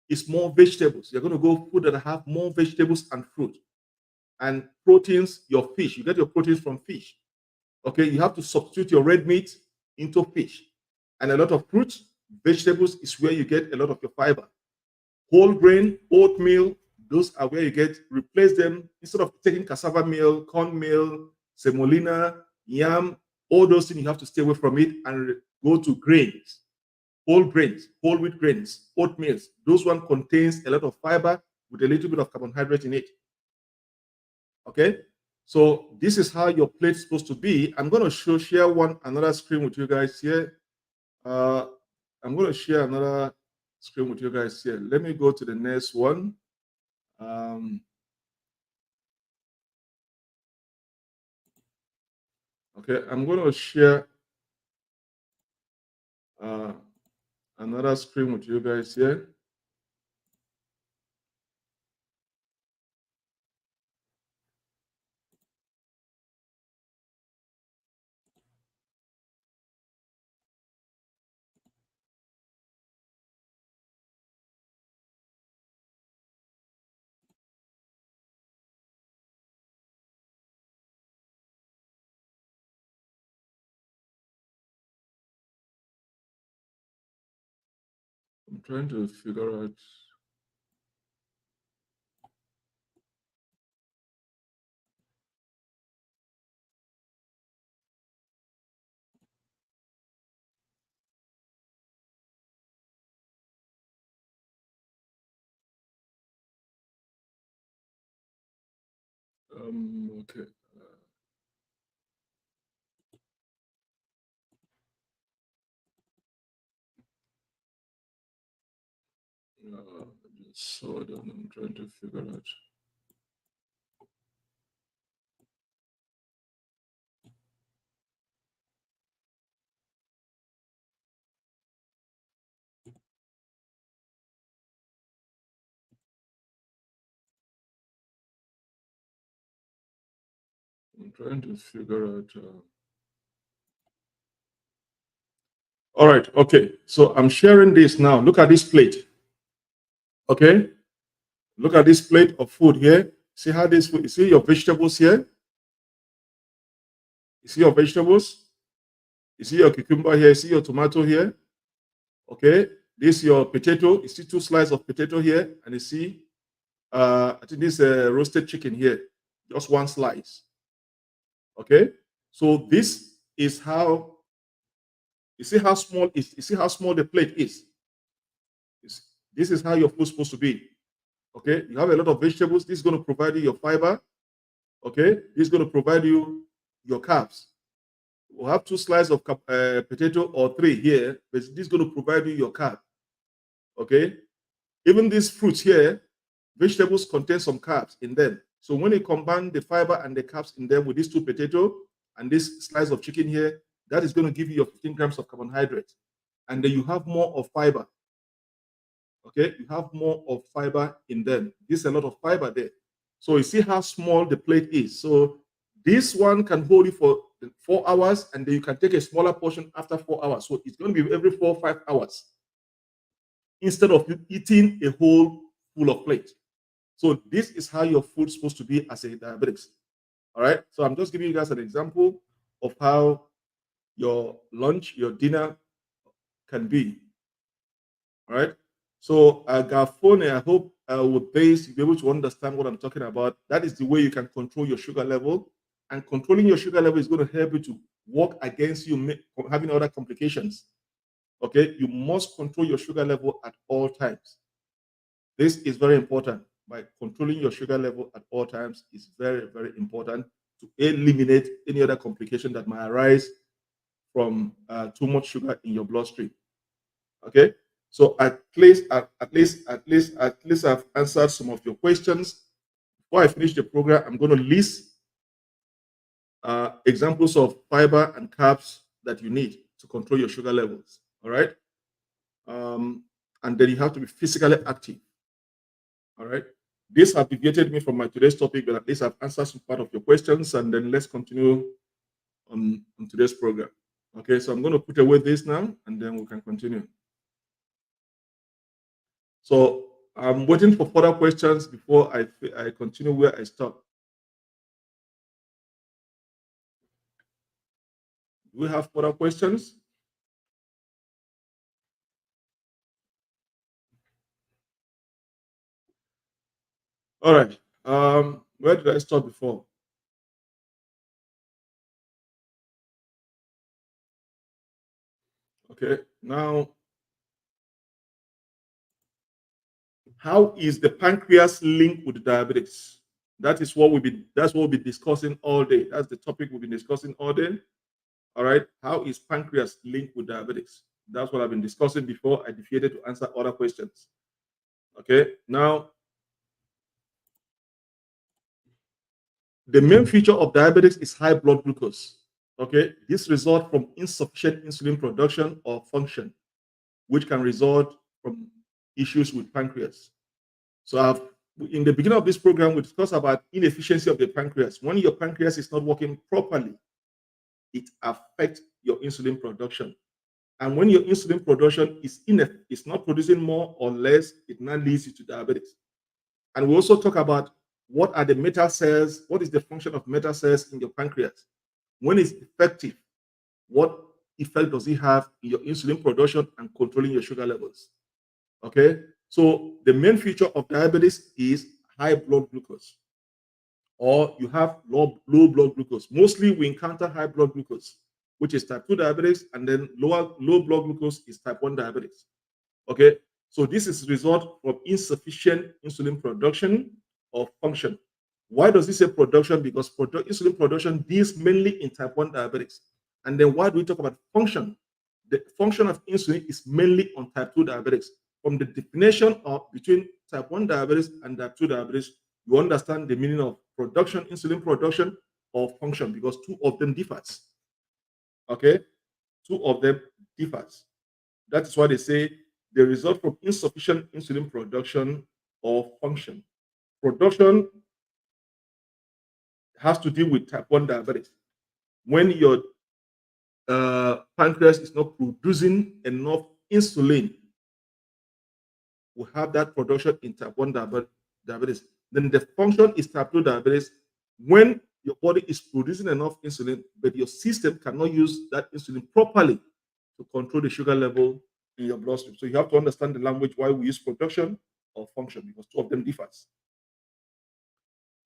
is more vegetables. You're going to go food that have more vegetables and fruit. And proteins, your fish. You get your proteins from fish. Okay, you have to substitute your red meat into fish. And a lot of fruits, vegetables is where you get a lot of your fiber. Whole grain, oatmeal, those are where you get, replace them instead of taking cassava meal, corn meal, semolina, yam, all those things. You have to stay away from it and go to grains, whole grains, whole wheat grains, oatmeals. Those one contains a lot of fiber with a little bit of carbohydrate in it. Okay, so this is how your plate is supposed to be. I'm going to share another screen with you guys here. I'm going to share another screen with you guys here. Let me go to the next one. Okay, I'm going to share another screen with you guys here. I'm trying to figure out. Okay. Just hold on, I'm trying to figure out. I'm trying to figure out. All right, okay. So I'm sharing this now. Look at this plate. Okay, look at this plate of food here. See how this food, you see your vegetables here? You see your vegetables? You see your cucumber here? You see your tomato here? Okay, this your potato. You see two slices of potato here, and you see, I think this roasted chicken here, just one slice. Okay, so this is how you see how small is. You see how small the plate is. This is how your food is supposed to be. Okay, you have a lot of vegetables. This is going to provide you your fiber. Okay, this is going to provide you your carbs. We'll have two slices of potato or three here, but this is going to provide you your carb. Okay, even these fruits here, vegetables contain some carbs in them. So when you combine the fiber and the carbs in them with these two potato and this slice of chicken here, that is going to give you your 15 grams of carbohydrate. And then you have more of fiber. Okay, you have more of fiber in them. There's a lot of fiber there. So you see how small the plate is. So this one can hold you for 4 hours, and then you can take a smaller portion after 4 hours. So it's going to be every 4 or 5 hours instead of you eating a whole full of plate. So this is how your food is supposed to be as a diabetics. All right. So I'm just giving you guys an example of how your lunch, your dinner can be. All right. So Garfone, I hope with this you'll be able to understand what I'm talking about. That is the way you can control your sugar level. And controlling your sugar level is going to help you to work against you having other complications. Okay, you must control your sugar level at all times. This is very important. By controlling your sugar level at all times is very, very important to eliminate any other complication that might arise from too much sugar in your bloodstream. Okay, so at least I've answered some of your questions. Before I finish the program, I'm going to list examples of fiber and carbs that you need to control your sugar levels. All right, and then you have to be physically active. All right. This has deviated me from my today's topic, but at least I've answered some part of your questions, and then let's continue on today's program. Okay, so I'm going to put away this now, and then we can continue. So I'm waiting for further questions before I continue where I stopped. Do we have further questions? All right. Where did I stop before? Okay. Now, how is the pancreas linked with diabetes? That's what we'll be discussing all day. That's the topic we've been discussing all day. All right. How is pancreas linked with diabetes? That's what I've been discussing before I deviated to answer other questions. Okay. Now, the main feature of diabetes is high blood glucose. Okay. This results from insufficient insulin production or function, which can result from issues with pancreas. So in the beginning of this program, we discussed about inefficiency of the pancreas. When your pancreas is not working properly, it affects your insulin production. And when your insulin production is not producing more or less, it now leads you to diabetes. And we also talk about what are the beta cells, what is the function of beta cells in your pancreas? When it's effective, what effect does it have in your insulin production and controlling your sugar levels? Okay, so the main feature of diabetes is high blood glucose, or you have low blood glucose. Mostly we encounter high blood glucose, which is type 2 diabetes, and then low blood glucose is type 1 diabetes. Okay, so this is a result of insufficient insulin production or function. Why does this say production? Because insulin production deals mainly in type 1 diabetes. And then why do we talk about function? The function of insulin is mainly on type 2 diabetics. from the definition of between type 1 diabetes and type 2 diabetes, you understand the meaning of production, insulin production, or function, because two of them differs. Okay, two of them differs. That is why they say they result from insufficient insulin production or function. Production has to deal with type 1 diabetes. When your pancreas is not producing enough insulin, we have that production in type 1 diabetes. Then the function is type 2 diabetes, when your body is producing enough insulin, but your system cannot use that insulin properly to control the sugar level in your bloodstream. So you have to understand the language why we use production or function, because two of them differs.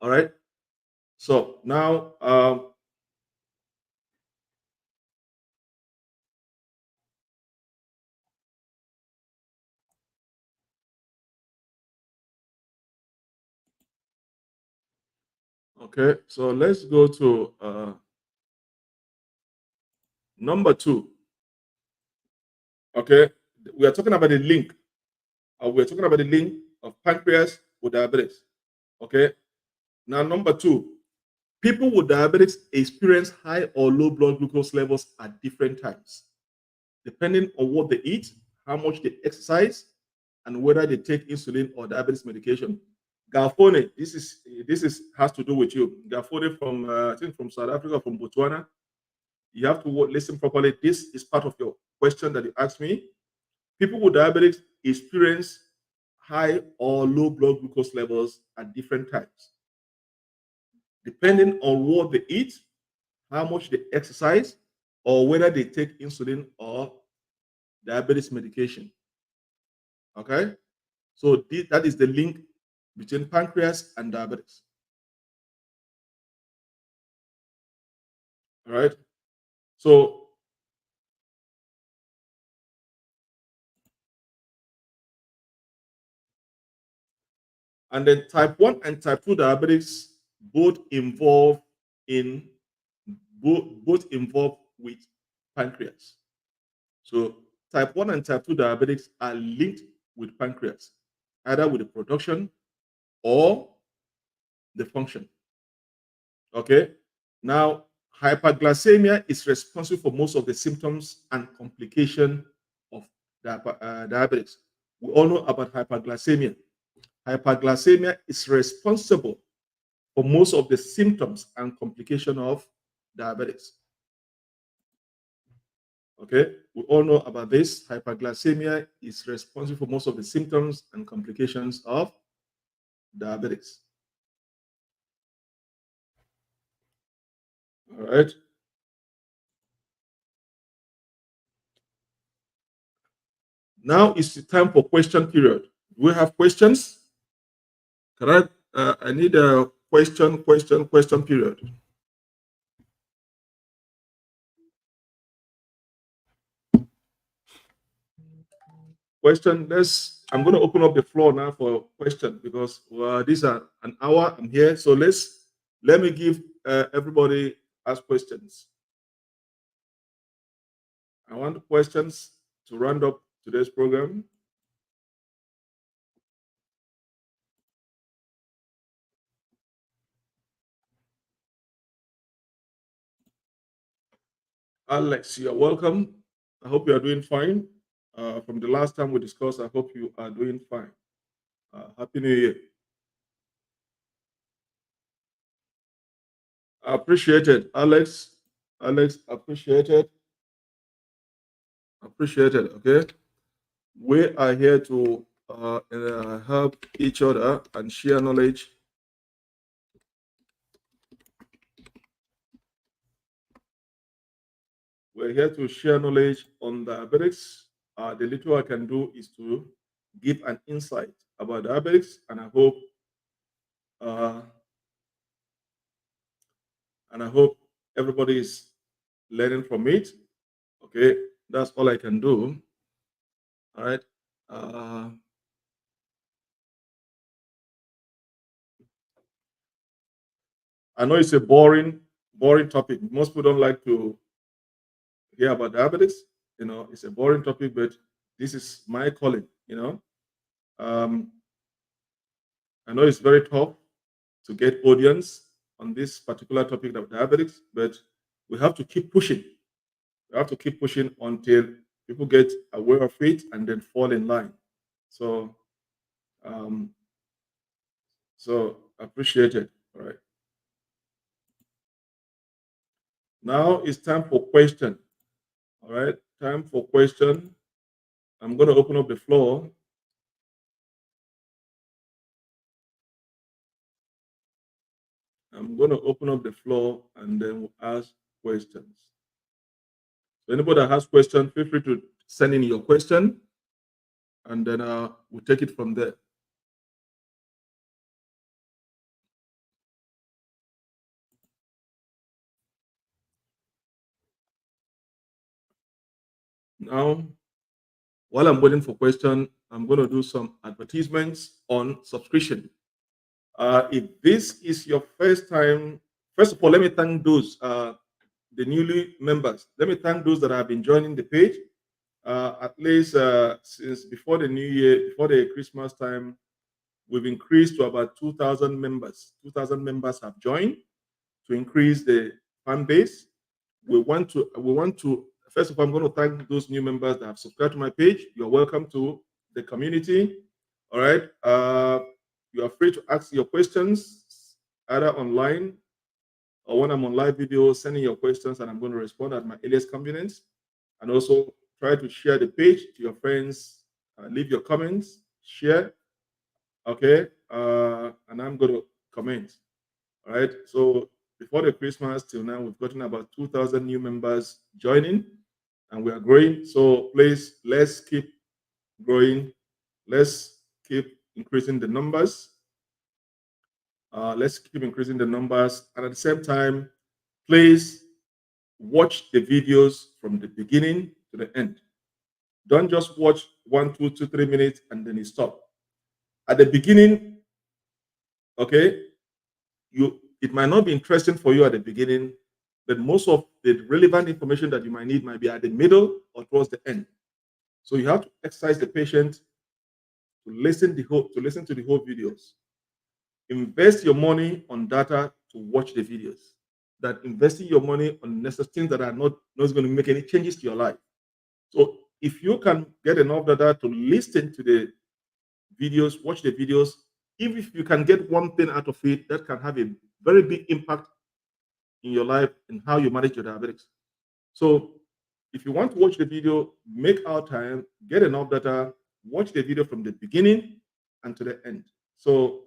All right. So now, okay, so let's go to number 2. Okay, we are talking about the link. We're talking about the link of pancreas with diabetes. Okay, now number 2, people with diabetes experience high or low blood glucose levels at different times, depending on what they eat, how much they exercise, and whether they take insulin or diabetes medication. Galfone, this is has to do with you. Galfone from I think from South Africa, from Botswana. You have to listen properly. This is part of your question that you asked me. People with diabetes experience high or low blood glucose levels at different times, depending on what they eat, how much they exercise, or whether they take insulin or diabetes medication. Okay, so that is the link between pancreas and diabetes. All right, so and then type 1 and type 2 diabetes both involve in both involve with pancreas. So type 1 and type 2 diabetics are linked with pancreas, either with the production or the function. Okay. Now, hyperglycemia is responsible for most of the symptoms and complication of diabetes. We all know about hyperglycemia. Hyperglycemia is responsible for most of the symptoms and complication of diabetes. Okay, we all know about this. Hyperglycemia is responsible for most of the symptoms and complications of diabetes. All right. Now it's the time for question period. Do we have questions? Can I need a question period. Question. I'm going to open up the floor now for question, because these are an hour. I'm here, so let me give everybody ask questions. I want questions to round up today's program. Alex, you're welcome. I hope you are doing fine. From the last time we discussed, I hope you are doing fine. Happy New Year. Appreciated, Alex. Alex, appreciated. Appreciated. Okay. We are here to help each other and share knowledge. We're here to share knowledge on diabetics. The little I can do is to give an insight about diabetics, and I hope everybody is learning from it. Okay, that's all I can do. All right. I know it's a boring topic. Most people don't like to hear about diabetes. You know, it's a boring topic, but this is my calling. You know, I know it's very tough to get audience on this particular topic of diabetics, but we have to keep pushing. We have to keep pushing until people get aware of it and then fall in line. So, um, so appreciate it. All right. Now it's time for question. All right, time for question. I'm going to open up the floor. I'm going to open up the floor and then we'll ask questions. So anybody that has questions, feel free to send in your question, and then we'll take it from there. Now, while I'm waiting for question, I'm going to do some advertisements on subscription. If this is your first time, first of all, let me thank those the newly members. Let me thank those that have been joining the page. At least since before the new year, before the Christmas time, we've increased to about 2,000 members. 2,000 members have joined to increase the fan base. We want to, first of all, I'm going to thank those new members that have subscribed to my page. You're welcome to the community. All right. You are free to ask your questions either online or when I'm on live video, sending your questions, and I'm going to respond at my earliest convenience. And also try to share the page to your friends, leave your comments, share. Okay. And I'm going to comment. All right. So before the Christmas till now, we've gotten about 2,000 new members joining and we are growing. So please, let's keep growing. Let's keep increasing the numbers. Let's keep increasing the numbers. And at the same time, please watch the videos from the beginning to the end. Don't just watch 1, 2, 2, 3 minutes and then you stop. At the beginning, okay, it might not be interesting for you at the beginning, but most of the relevant information that you might need might be at the middle or towards the end. So you have to exercise the patient to listen to the whole videos. Invest your money on data to watch the videos. That investing your money on necessary things that are not going to make any changes to your life. So if you can get enough data to listen to the videos, watch the videos, even if you can get one thing out of it, that can have a very big impact in your life and how you manage your diabetics. So if you want to watch the video, make our time, get enough data, watch the video from the beginning and to the end. So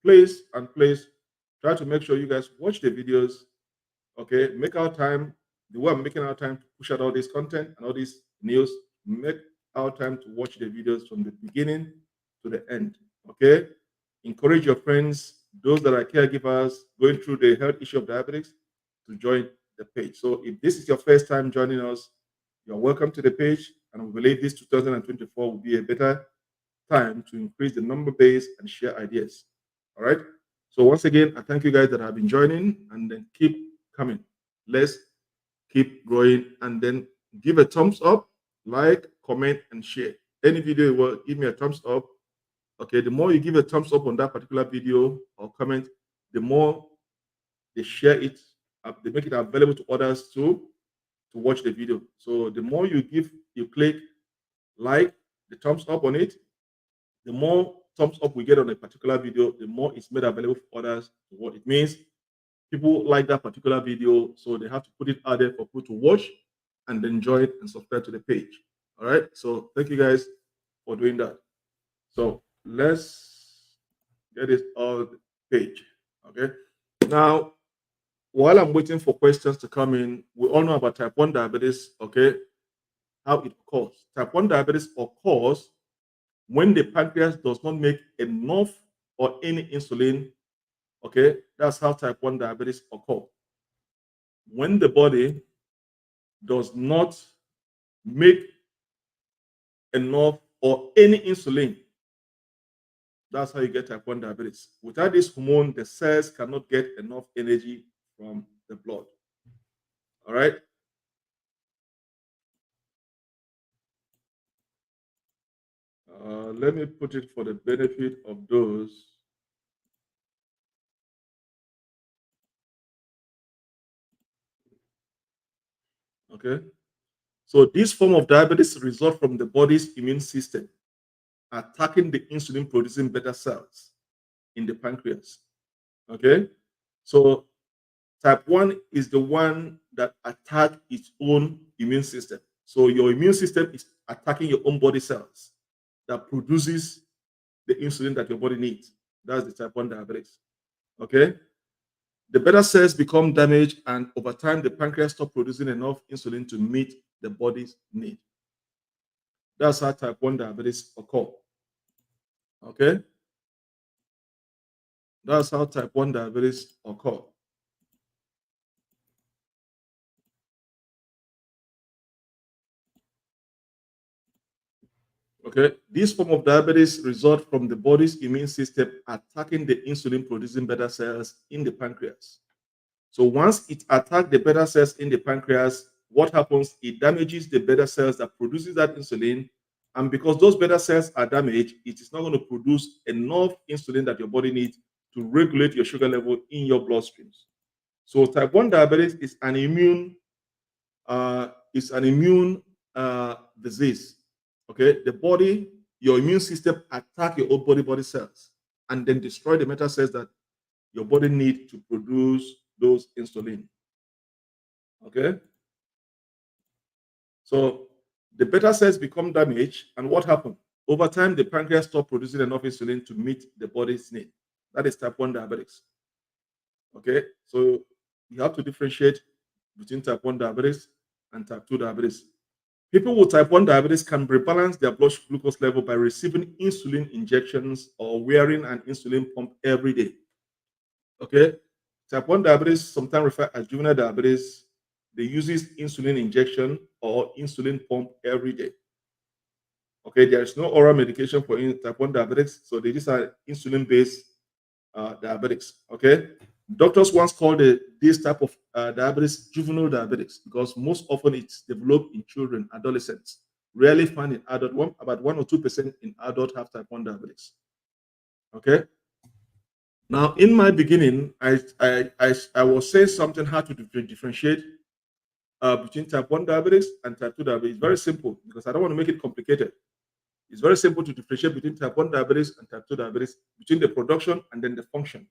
please try to make sure you guys watch the videos. Okay, make our time. The way I'm making our time to push out all this content and all this news, make our time to watch the videos from the beginning to the end. Okay, encourage your friends, those that are caregivers going through the health issue of diabetes, to join the page. So if this is your first time joining us, you're welcome to the page, and we believe this 2024 will be a better time to increase the number base and share ideas. All right. So once again, I thank you guys that have been joining, and then keep coming. Let's keep growing, and then give a thumbs up, like, comment, and share. Any video you will give me a thumbs up. Okay, the more you give a thumbs up on that particular video or comment, the more they share it, they make it available to others to watch the video. So the more you click like, the thumbs up on it, the more thumbs up we get on a particular video, the more it's made available for others to watch. It means people like that particular video, so they have to put it out there for people to watch and then enjoy it and subscribe to the page. All right. So thank you guys for doing that. So let's get it on the page. Okay. Now, while I'm waiting for questions to come in, we all know about type 1 diabetes, okay? How it occurs. Type 1 diabetes occurs when the pancreas does not make enough or any insulin, okay? That's how type 1 diabetes occurs. When the body does not make enough or any insulin, that's how you get type 1 diabetes. Without this hormone, the cells cannot get enough energy from the blood. All right? let me put it for the benefit of those. Okay. So this form of diabetes results from the body's immune system attacking the insulin producing beta cells in the pancreas. Okay. So type 1 is the one that attack its own immune system. So your immune system is attacking your own body cells that produces the insulin that your body needs. That's the type 1 diabetes. Okay. The beta cells become damaged, and over time, the pancreas stops producing enough insulin to meet the body's need. That's how type 1 diabetes occur. Okay. That's how type 1 diabetes occur. Okay. This form of diabetes results from the body's immune system attacking the insulin producing beta cells in the pancreas. So once it attacks the beta cells in the pancreas, what happens? It damages the beta cells that produces that insulin. And because those beta cells are damaged, it is not going to produce enough insulin that your body needs to regulate your sugar level in your bloodstreams. So type 1 diabetes is an immune disease. Okay, the body, your immune system attack your own body cells and then destroy the beta cells that your body needs to produce those insulin. Okay, so the beta cells become damaged, and what happened? Over time, the pancreas stops producing enough insulin to meet the body's need. That is type 1 diabetes. Okay, so you have to differentiate between type 1 diabetes and type 2 diabetes. People with type 1 diabetes can rebalance their blood glucose level by receiving insulin injections or wearing an insulin pump every day. Okay, type 1 diabetes, sometimes referred as juvenile diabetes, they uses insulin injection or insulin pump every day. Okay, there is no oral medication for type 1 diabetics, so they just are insulin-based diabetics. Okay, doctors once called this type of diabetes juvenile diabetics because most often it's developed in children, adolescents. Rarely found in adult. About 1 or 2% in adult have type 1 diabetics. Okay. Now, in my beginning, I was saying something how to differentiate between type 1 diabetes and type 2 diabetes. Very simple because I don't want to make it complicated. It's very simple to differentiate between type 1 diabetes and type 2 diabetes, between the production and then the function.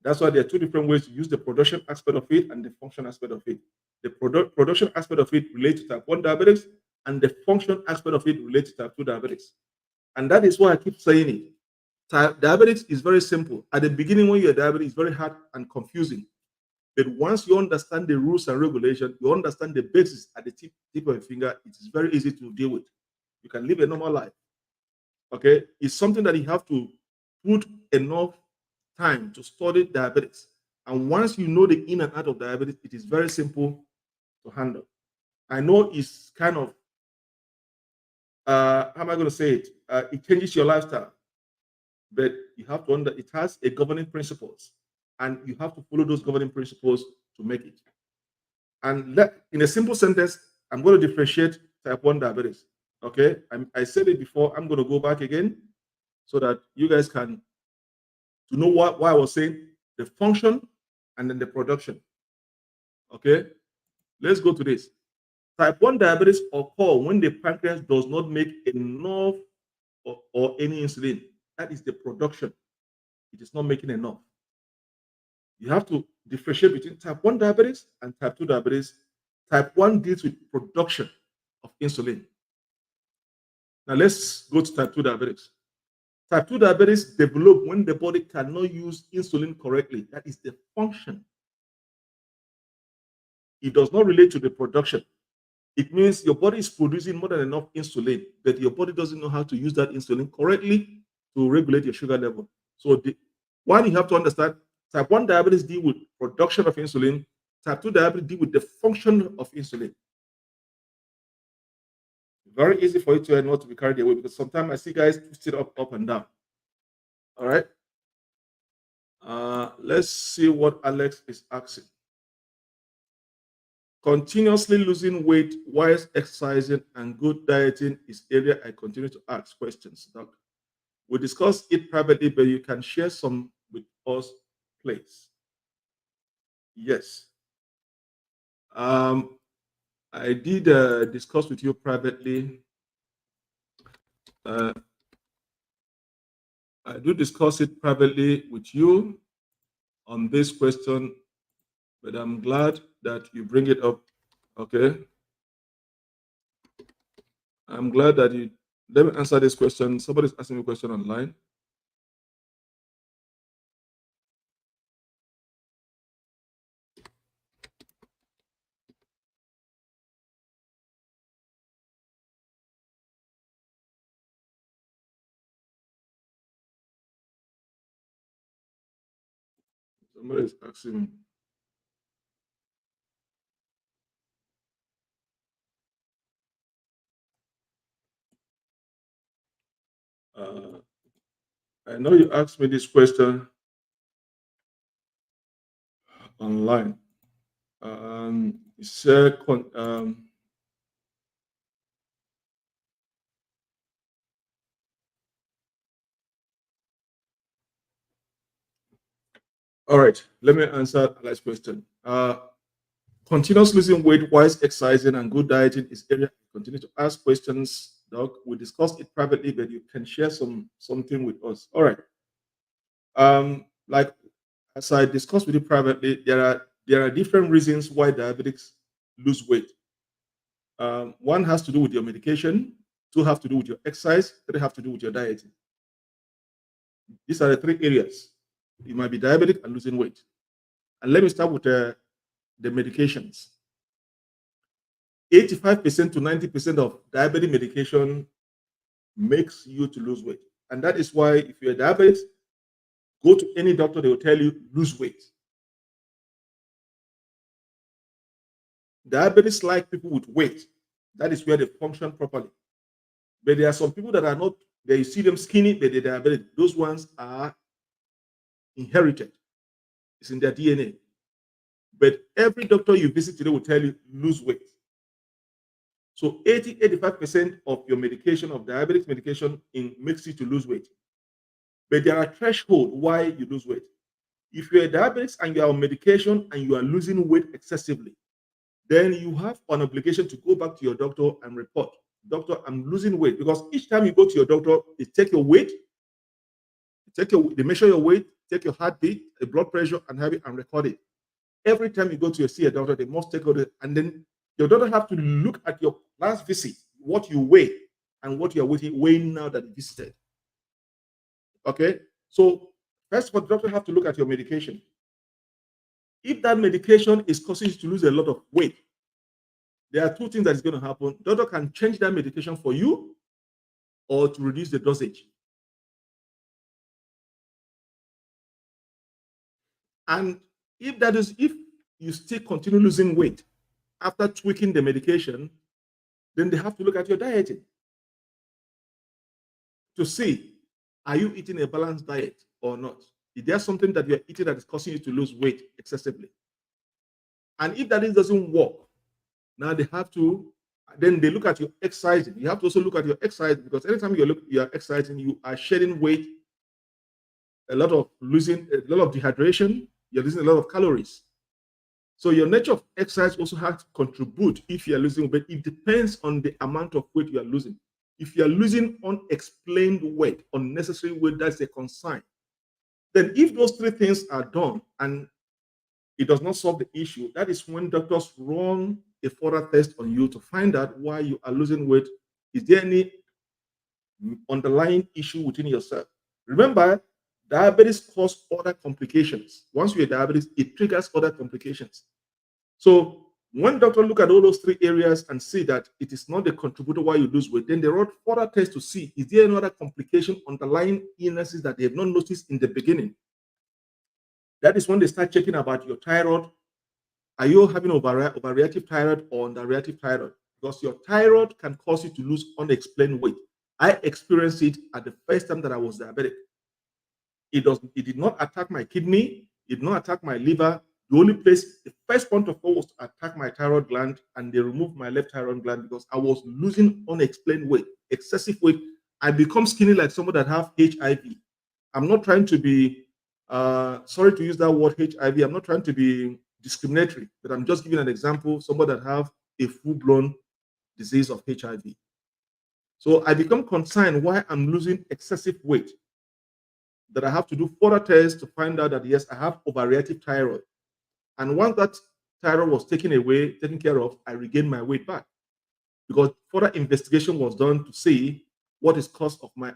That's why there are two different ways to use the production aspect of it and the function aspect of it. The production aspect of it relates to type 1 diabetes, and the function aspect of it relates to type 2 diabetes. And that is why I keep saying it. Diabetes is very simple. At the beginning, when you're diabetic, it's very hard and confusing. But once you understand the rules and regulations, you understand the basis at the tip of your finger, it is very easy to deal with. You can live a normal life. Okay? It's something that you have to put enough time to study diabetes. And once you know the in and out of diabetes, it is very simple to handle. I know it's kind of, how am I going to say it? It changes your lifestyle. But you have to it has a governing principles, and you have to follow those governing principles to make it. And in a simple sentence, I'm going to differentiate type 1 diabetes. Okay, I said it before. I'm going to go back again so that you guys can to know why I was saying the function and then the production. Okay, let's go to this. Type 1 diabetes occur when the pancreas does not make enough or any insulin. That is the production. It is not making enough. You have to differentiate between type 1 diabetes and type 2 diabetes. Type 1 deals with production of insulin. Now let's go to type 2 diabetes. Type 2 diabetes develops when the body cannot use insulin correctly. That is the function. It does not relate to the production. It means your body is producing more than enough insulin, but your body doesn't know how to use that insulin correctly to regulate your sugar level. So one, you have to understand type 1 diabetes deal with production of insulin. Type 2 diabetes deal with the function of insulin. Very easy for you to not to be carried away because sometimes I see guys twist it up and down. All right. Let's see what Alex is asking. Continuously losing weight while exercising and good dieting is area I continue to ask questions, Doc. We discussed it privately, but you can share some with us, please. Yes. Um, I did discuss with you privately. Uh, I do discuss it privately with you on this question, but I'm glad that you bring it up. Okay. I'm glad that you let me answer this question. Somebody's asking me a question online. Somebody's asking me. Uh, I know you asked me this question online. You said, all right, let me answer the last question. Continuous losing weight while exercising and good dieting is area I continue to ask questions, Doc. We discussed it privately, but you can share something with us. All right. Like as I discussed with you privately, there are different reasons why diabetics lose weight. One has to do with your medication, two have to do with your exercise, three have to do with your dieting. These are the three areas. You might be diabetic and losing weight. And let me start with the medications. 85% to 90% of diabetic medication makes you to lose weight. And that is why if you're diabetic, go to any doctor, they will tell you lose weight. Diabetics like people with weight. That is where they function properly. But there are some people that are not, there you see them skinny, but they're diabetic. Those ones are inherited. It's in their DNA. But every doctor you visit today will tell you lose weight. So 85% of your medication, of diabetic medication, makes you to lose weight. But there are thresholds why you lose weight. If you're a diabetic and you are on medication and you are losing weight excessively, then you have an obligation to go back to your doctor and report, doctor, I'm losing weight. Because each time you go to your doctor, they take your weight, they measure your weight, take your heartbeat, the blood pressure, and have it and record it. Every time you go to see a doctor, they must take it, and then your doctor have to look at your last visit, what you weigh, and what you are weighing now that you visited. Okay, so first of all, the doctor have to look at your medication. If that medication is causing you to lose a lot of weight, there are two things that is going to happen. Doctor can change that medication for you or to reduce the dosage. And if you still continue losing weight after tweaking the medication, then they have to look at your dieting to see, are you eating a balanced diet or not? Is there something that you're eating that is causing you to lose weight excessively? And if that doesn't work, now then they look at your exercising. You have to also look at your exercise, because anytime you are exercising, you are shedding weight, a lot of dehydration, you're losing a lot of calories. So your nature of exercise also has to contribute if you're losing weight. It depends on the amount of weight you are losing. If you're losing unexplained weight, unnecessary weight, that's a concern. Then if those three things are done and it does not solve the issue, that is when doctors run a further test on you to find out why you are losing weight. Is there any underlying issue within yourself? Remember, diabetes causes other complications. Once you're diabetes, it triggers other complications. So when doctors look at all those three areas and see that it is not the contributor why you lose weight, then they run further tests to see, is there another complication, underlying illnesses that they have not noticed in the beginning? That is when they start checking about your thyroid. Are you having overreactive thyroid or underreactive thyroid? Because your thyroid can cause you to lose unexplained weight. I experienced it at the first time that I was diabetic. It did not attack my kidney, it did not attack my liver. the only place, the first point of call was to attack my thyroid gland, and they removed my left thyroid gland because I was losing unexplained weight, excessive weight. I become skinny like someone that have HIV. I'm not trying to be, sorry to use that word HIV. I'm not trying to be discriminatory, but I'm just giving an example. Somebody that have a full-blown disease of HIV. So I become concerned why I'm losing excessive weight, that I have to do further tests to find out that yes, I have overreactive thyroid. And once that thyroid was taken care of, I regained my weight back because further investigation was done to see what is cause of my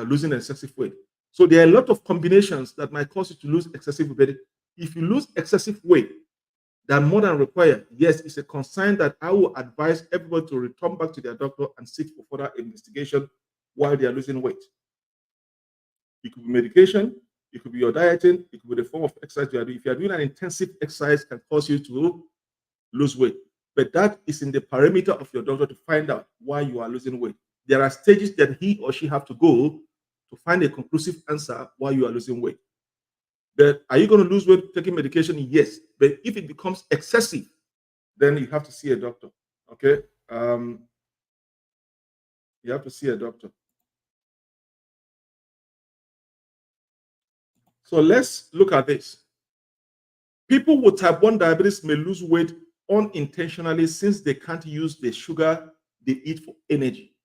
losing excessive weight. So there are a lot of combinations that might cause you to lose excessive weight. If you lose excessive weight than more than required, yes, it's a concern that I will advise everybody to return back to their doctor and seek for further investigation while they are losing weight. It could be medication, it could be your dieting, it could be the form of exercise you are doing. If you are doing an intensive exercise, can cause you to lose weight. But that is in the parameter of your doctor to find out why you are losing weight. There are stages that he or she have to go to find a conclusive answer why you are losing weight. But are you going to lose weight taking medication? Yes. But if it becomes excessive, then you have to see a doctor. Okay. You have to see a doctor. So let's look at this. People with type 1 diabetes may lose weight unintentionally since they can't use the sugar they eat for energy.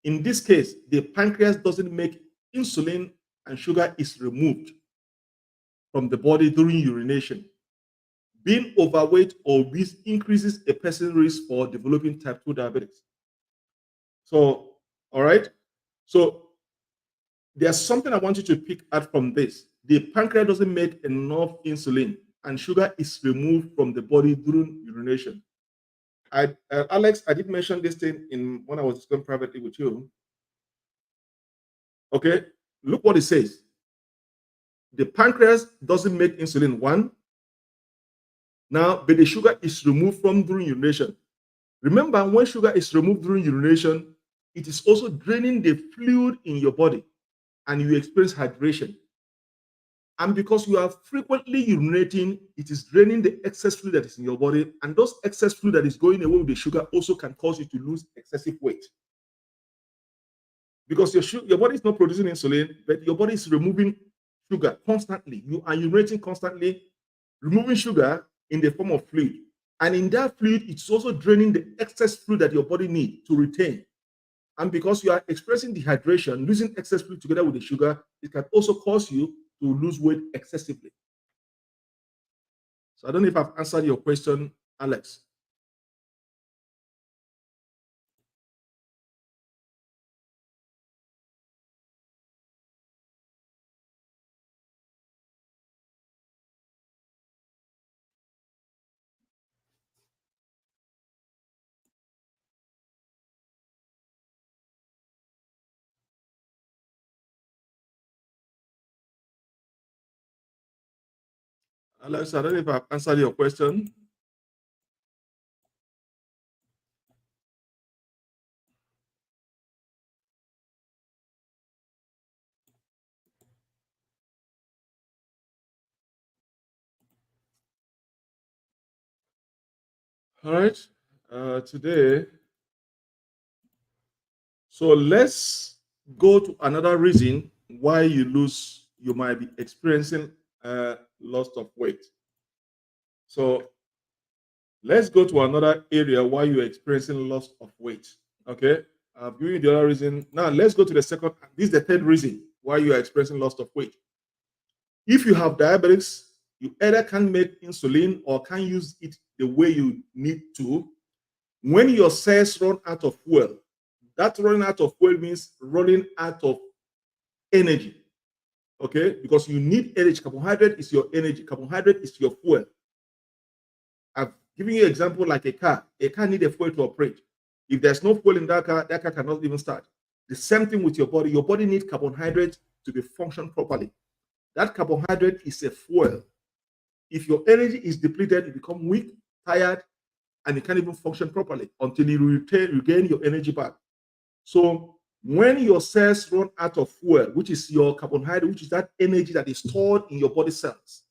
In this case, the pancreas doesn't make insulin and sugar is removed from the body during urination. Being overweight or obese increases a person's risk for developing type 2 diabetes. So, all right. So, there's something I want you to pick out from this. The pancreas doesn't make enough insulin and sugar is removed from the body during urination. Alex, I did mention this thing in when I was discussing privately with you. Okay, look what it says. The pancreas doesn't make insulin, one. Now, but the sugar is removed from during urination. Remember, when sugar is removed during urination, it is also draining the fluid in your body and you experience hydration. And because you are frequently urinating, it is draining the excess fluid that is in your body. And those excess fluid that is going away with the sugar also can cause you to lose excessive weight. Because your body is not producing insulin, but your body is removing sugar constantly. You are urinating constantly, removing sugar in the form of fluid. And in that fluid, it's also draining the excess fluid that your body needs to retain. And because you are experiencing dehydration, losing excess fluid together with the sugar, it can also cause you to lose weight excessively. So I don't know if I've answered your question, Alex. Alex, I don't know if I've answered your question. All right. Today, so let's go to another reason why you might be experiencing loss of weight. So let's go to another area why you're experiencing loss of weight. Okay. I've given you the other reason. Now let's go to the second. This is the third reason why you are experiencing loss of weight. If you have diabetes, you either can't make insulin or can't use it the way you need to. When your cells run out of fuel, that running out of fuel means running out of energy. Okay, because you need energy. Carbohydrate is your energy. Carbohydrate is your fuel. I've given you an example like a car. A car needs a fuel to operate. If there's no fuel in that car cannot even start. The same thing with your body. Your body needs carbohydrate to be function properly. That carbohydrate is a fuel. If your energy is depleted, you become weak, tired, and you can't even function properly until you regain your energy back. So when your cells run out of fuel, which is your carbohydrate, which is that energy that is stored in your body cells,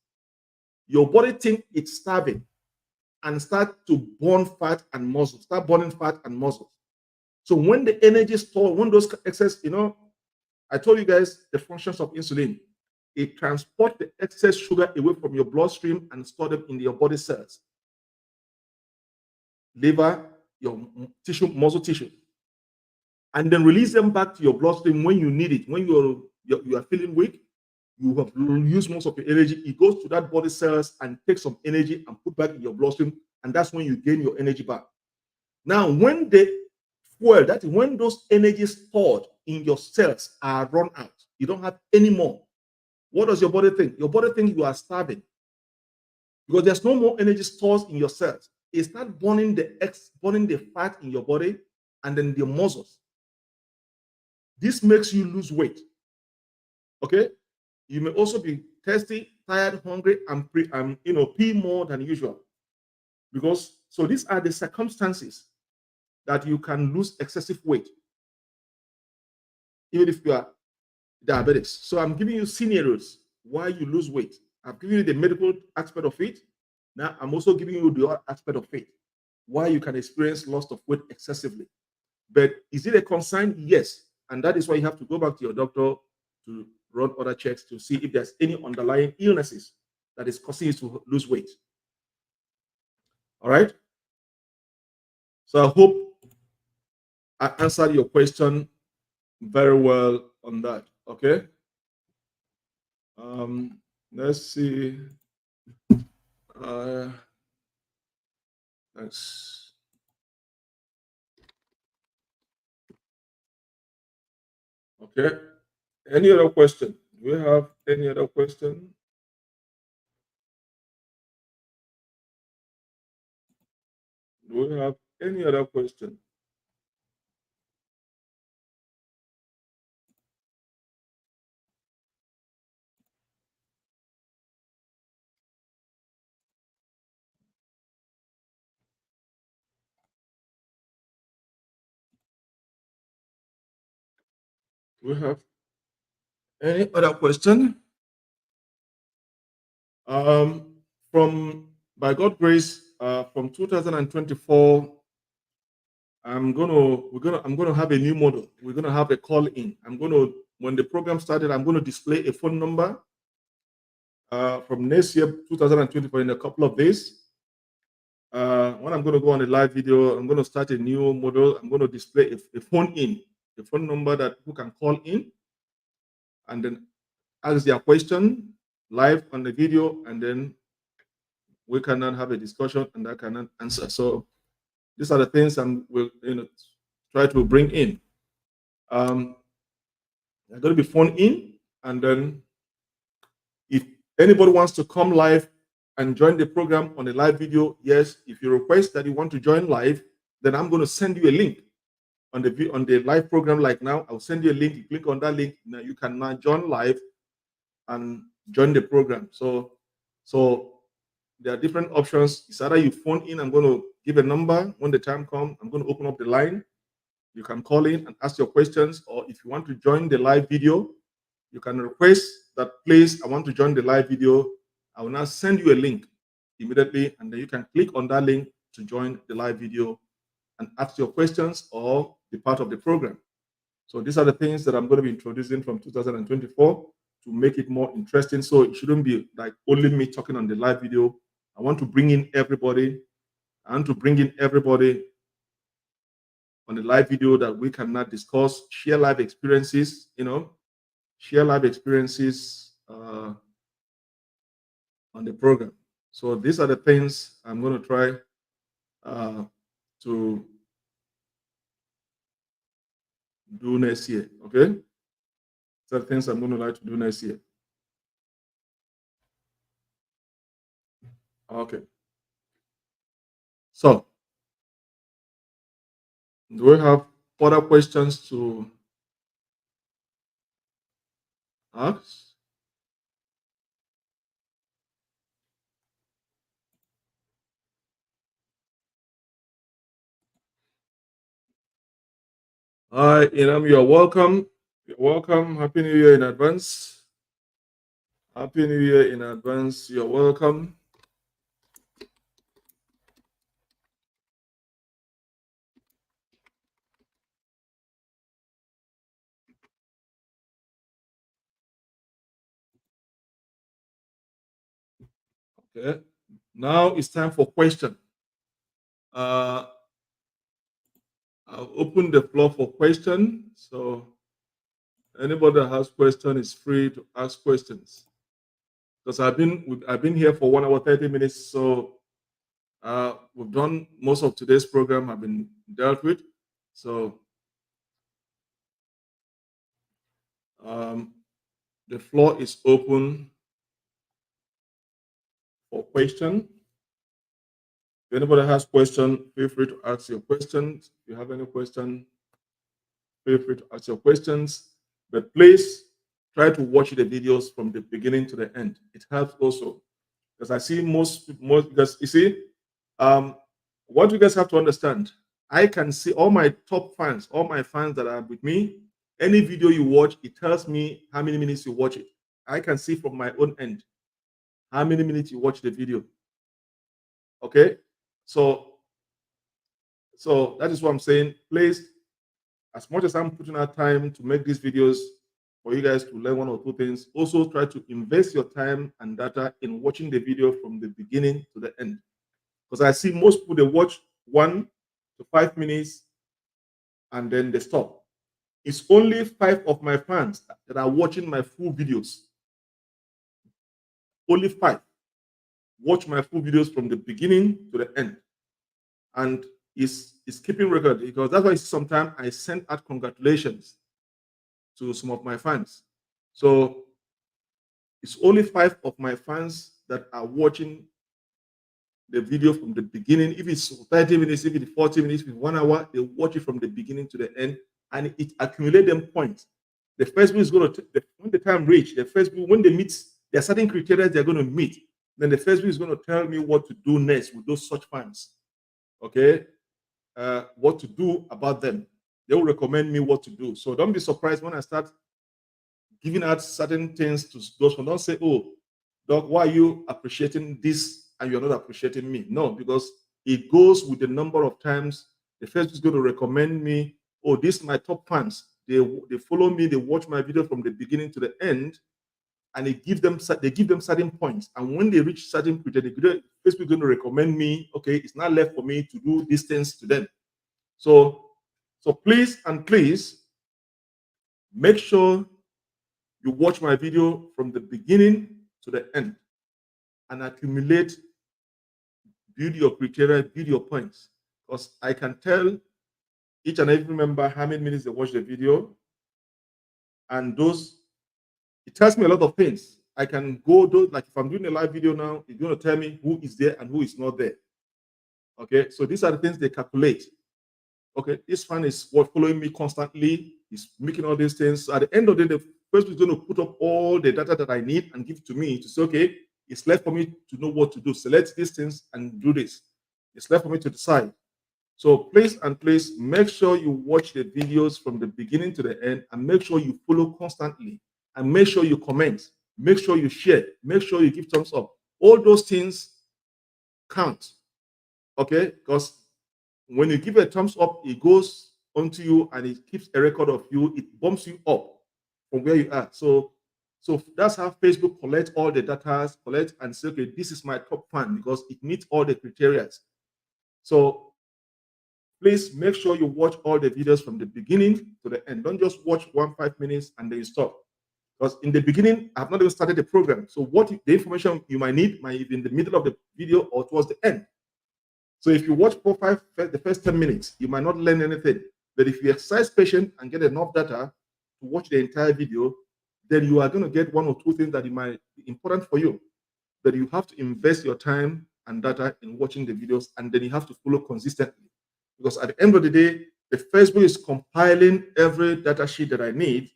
your body think it's starving and start to burn fat and muscle, start burning fat and muscles. So when the energy stored, when those excess, I told you guys the functions of insulin. It transports the excess sugar away from your bloodstream and store them in your body cells, liver, your tissue, muscle tissue, and then release them back to your bloodstream when you need it. When you are feeling weak, you have used most of your energy. It goes to that body cells and takes some energy and put back in your bloodstream, and that's when you gain your energy back. Now, when the fuel, that is when those energies stored in your cells are run out, you don't have any more. What does your body think? Your body thinks you are starving because there's no more energy stored in your cells. It starts burning the fat in your body and then the muscles. This makes you lose weight. Okay, you may also be thirsty, tired, hungry, and pee more than usual. Because so these are the circumstances that you can lose excessive weight, even if you are diabetics. So I'm giving you scenarios why you lose weight. I've given you the medical aspect of it. Now I'm also giving you the other aspect of it, why you can experience loss of weight excessively. But is it a concern? Yes. And that is why you have to go back to your doctor to run other checks to see if there's any underlying illnesses that is causing you to lose weight. All right. So I hope I answered your question very well on that. Okay. Let's see. Thanks. Okay. Any other question? Do we have any other question? Do we have any other question? Do we have any other question? From by God's grace, from 2024, I'm gonna have a new model. We're gonna have a call in. When the program started, I'm gonna display a phone number. From next year, 2024, in a couple of days. When I'm gonna go on a live video, I'm gonna start a new model. I'm gonna display a phone in, a phone number that people can call in, and then ask their question live on the video, and then we can then have a discussion and I can answer. So these are the things I'm will try to bring in. I'm going to be phoned in, and then if anybody wants to come live and join the program on a live video, yes. If you request that you want to join live, then I'm going to send you a link on the live program. Like now, I'll send you a link. You click on that link. Now you can now join live and join the program. So there are different options. It's either you phone in. I'm going to give a number. When the time comes, I'm going to open up the line. You can call in and ask your questions, or if you want to join the live video, you can request that, please, I want to join the live video. I will now send you a link immediately, and then you can click on that link to join the live video and ask your questions or be part of the program. So these are the things that I'm going to be introducing from 2024 to make it more interesting. So it shouldn't be like only me talking on the live video. I want to bring in everybody. I want to bring in everybody on the live video that we can now discuss, share live experiences, share live experiences on the program. So these are the things I'm going to try to do next year. Okay, these are the things I'm going to like to do next year. Okay. So, do we have further questions to ask? Hi, Inam, you're welcome. You're welcome. Happy New Year in advance. Happy New Year in advance. You're welcome. Okay. Now it's time for question. I'll open the floor for question. So anybody that has question is free to ask questions. Because I've been here for 1 hour 30 minutes. So we've done most of today's program have been dealt with. So the floor is open for question. If anybody has question, feel free to ask your questions. If you have any question, feel free to ask your questions. But please try to watch the videos from the beginning to the end. It helps also because I see most because you see, what you guys have to understand. I can see all my top fans, all my fans that are with me. Any video you watch, it tells me how many minutes you watch it. I can see from my own end how many minutes you watch the video. Okay, so that is what I'm saying. Please, as much as I'm putting out time to make these videos for you guys to learn 1 or 2 things, also try to invest your time and data in watching the video from the beginning to the end. Because I see most people, they watch 1 to 5 minutes and then they stop. It's only 5 of my fans that are watching my full videos. Only 5 watch my full videos from the beginning to the end. And it's keeping record because that's why sometimes I send out congratulations to some of my fans. So it's only 5 of my fans that are watching the video from the beginning. If it's 30 minutes, if it's 40 minutes, if it's 1 hour, they watch it from the beginning to the end, and it accumulates them points. The Facebook is going to, when the time reach, the Facebook, when they meet, there are certain criteria they're going to meet. Then the Facebook is going to tell me what to do next with those such fans. Okay, what to do about them. They will recommend me what to do. So don't be surprised when I start giving out certain things to those who don't say, "Oh, Doc, why are you appreciating this and you're not appreciating me?" No, because it goes with the number of times the Facebook is going to recommend me. Oh, these are my top fans. They follow me. They watch my video from the beginning to the end, and they give them certain points. And when they reach certain criteria, Facebook is going to recommend me. Okay, it's not left for me to do these things to them. So please make sure you watch my video from the beginning to the end and accumulate, build your criteria, build your points. Because I can tell each and every member how many minutes they watch the video. And it tells me a lot of things. I can go, like if I'm doing a live video now, it's going to tell me who is there and who is not there. Okay, so these are the things they calculate. Okay, this fan is following me constantly. He's making all these things. So at the end of the day, the first is going to put up all the data that I need and give it to me to say, okay, it's left for me to know what to do. Select these things and do this. It's left for me to decide. So please make sure you watch the videos from the beginning to the end and make sure you follow constantly and make sure you comment, make sure you share, make sure you give thumbs up. All those things count. Okay, because when you give a thumbs up, it goes onto you and it keeps a record of you. It bumps you up from where you are. So that's how Facebook collects all the data, and say, okay, this is my top fan because it meets all the criteria. So please make sure you watch all the videos from the beginning to the end. Don't just watch 5 minutes and then stop. Because in the beginning, I've not even started the program. So the information you might need might be in the middle of the video or towards the end. So if you watch the first 10 minutes, you might not learn anything. But if you exercise patience and get enough data to watch the entire video, then you are going to get 1 or 2 things that might be important for you. But you have to invest your time and data in watching the videos, and then you have to follow consistently. Because at the end of the day, the Facebook is compiling every data sheet that I need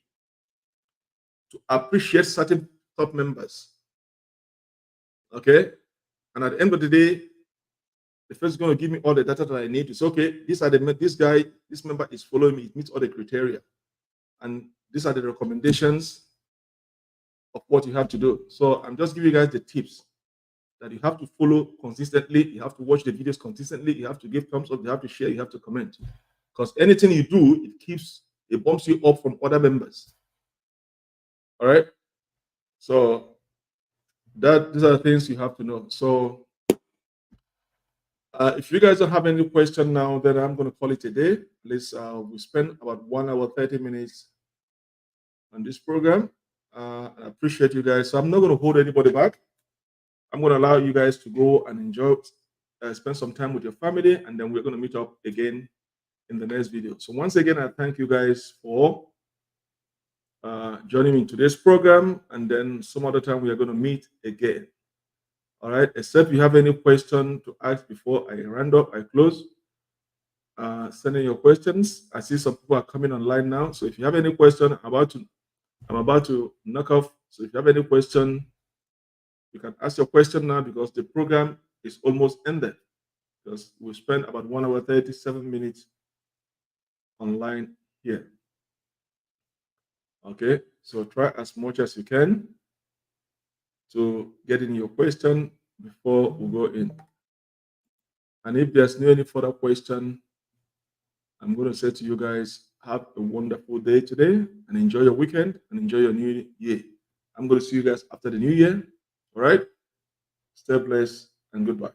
to appreciate certain top members. Okay? And at the end of the day, the first is going to give me all the data that I need. It's okay. This member is following me. It meets all the criteria. And these are the recommendations of what you have to do. So I'm just giving you guys the tips that you have to follow consistently. You have to watch the videos consistently. You have to give thumbs up. You have to share. You have to comment. Because anything you do, it bumps you up from other members. All right. So these are the things you have to know. So if you guys don't have any question now, then I'm going to call it a day. Please, we spent about 1 hour 30 minutes on this program. I appreciate you guys. So I'm not going to hold anybody back. I'm going to allow you guys to go and enjoy, spend some time with your family, and then we're going to meet up again in the next video. So once again, I thank you guys for joining me in today's program, and then some other time we are going to meet again. All right, except you have any question to ask before I round up, I close. Send in your questions. I see some people are coming online now. So if you have any question, I'm about to knock off. So if you have any question, you can ask your question now because the program is almost ended. Because we spent about 1 hour 37 minutes online here. Okay, so try as much as you can to get in your question before we go in. And if there's no any further question, I'm going to say to you guys, have a wonderful day today and enjoy your weekend and enjoy your new year. I'm going to see you guys after the new year. All right? Stay blessed and goodbye.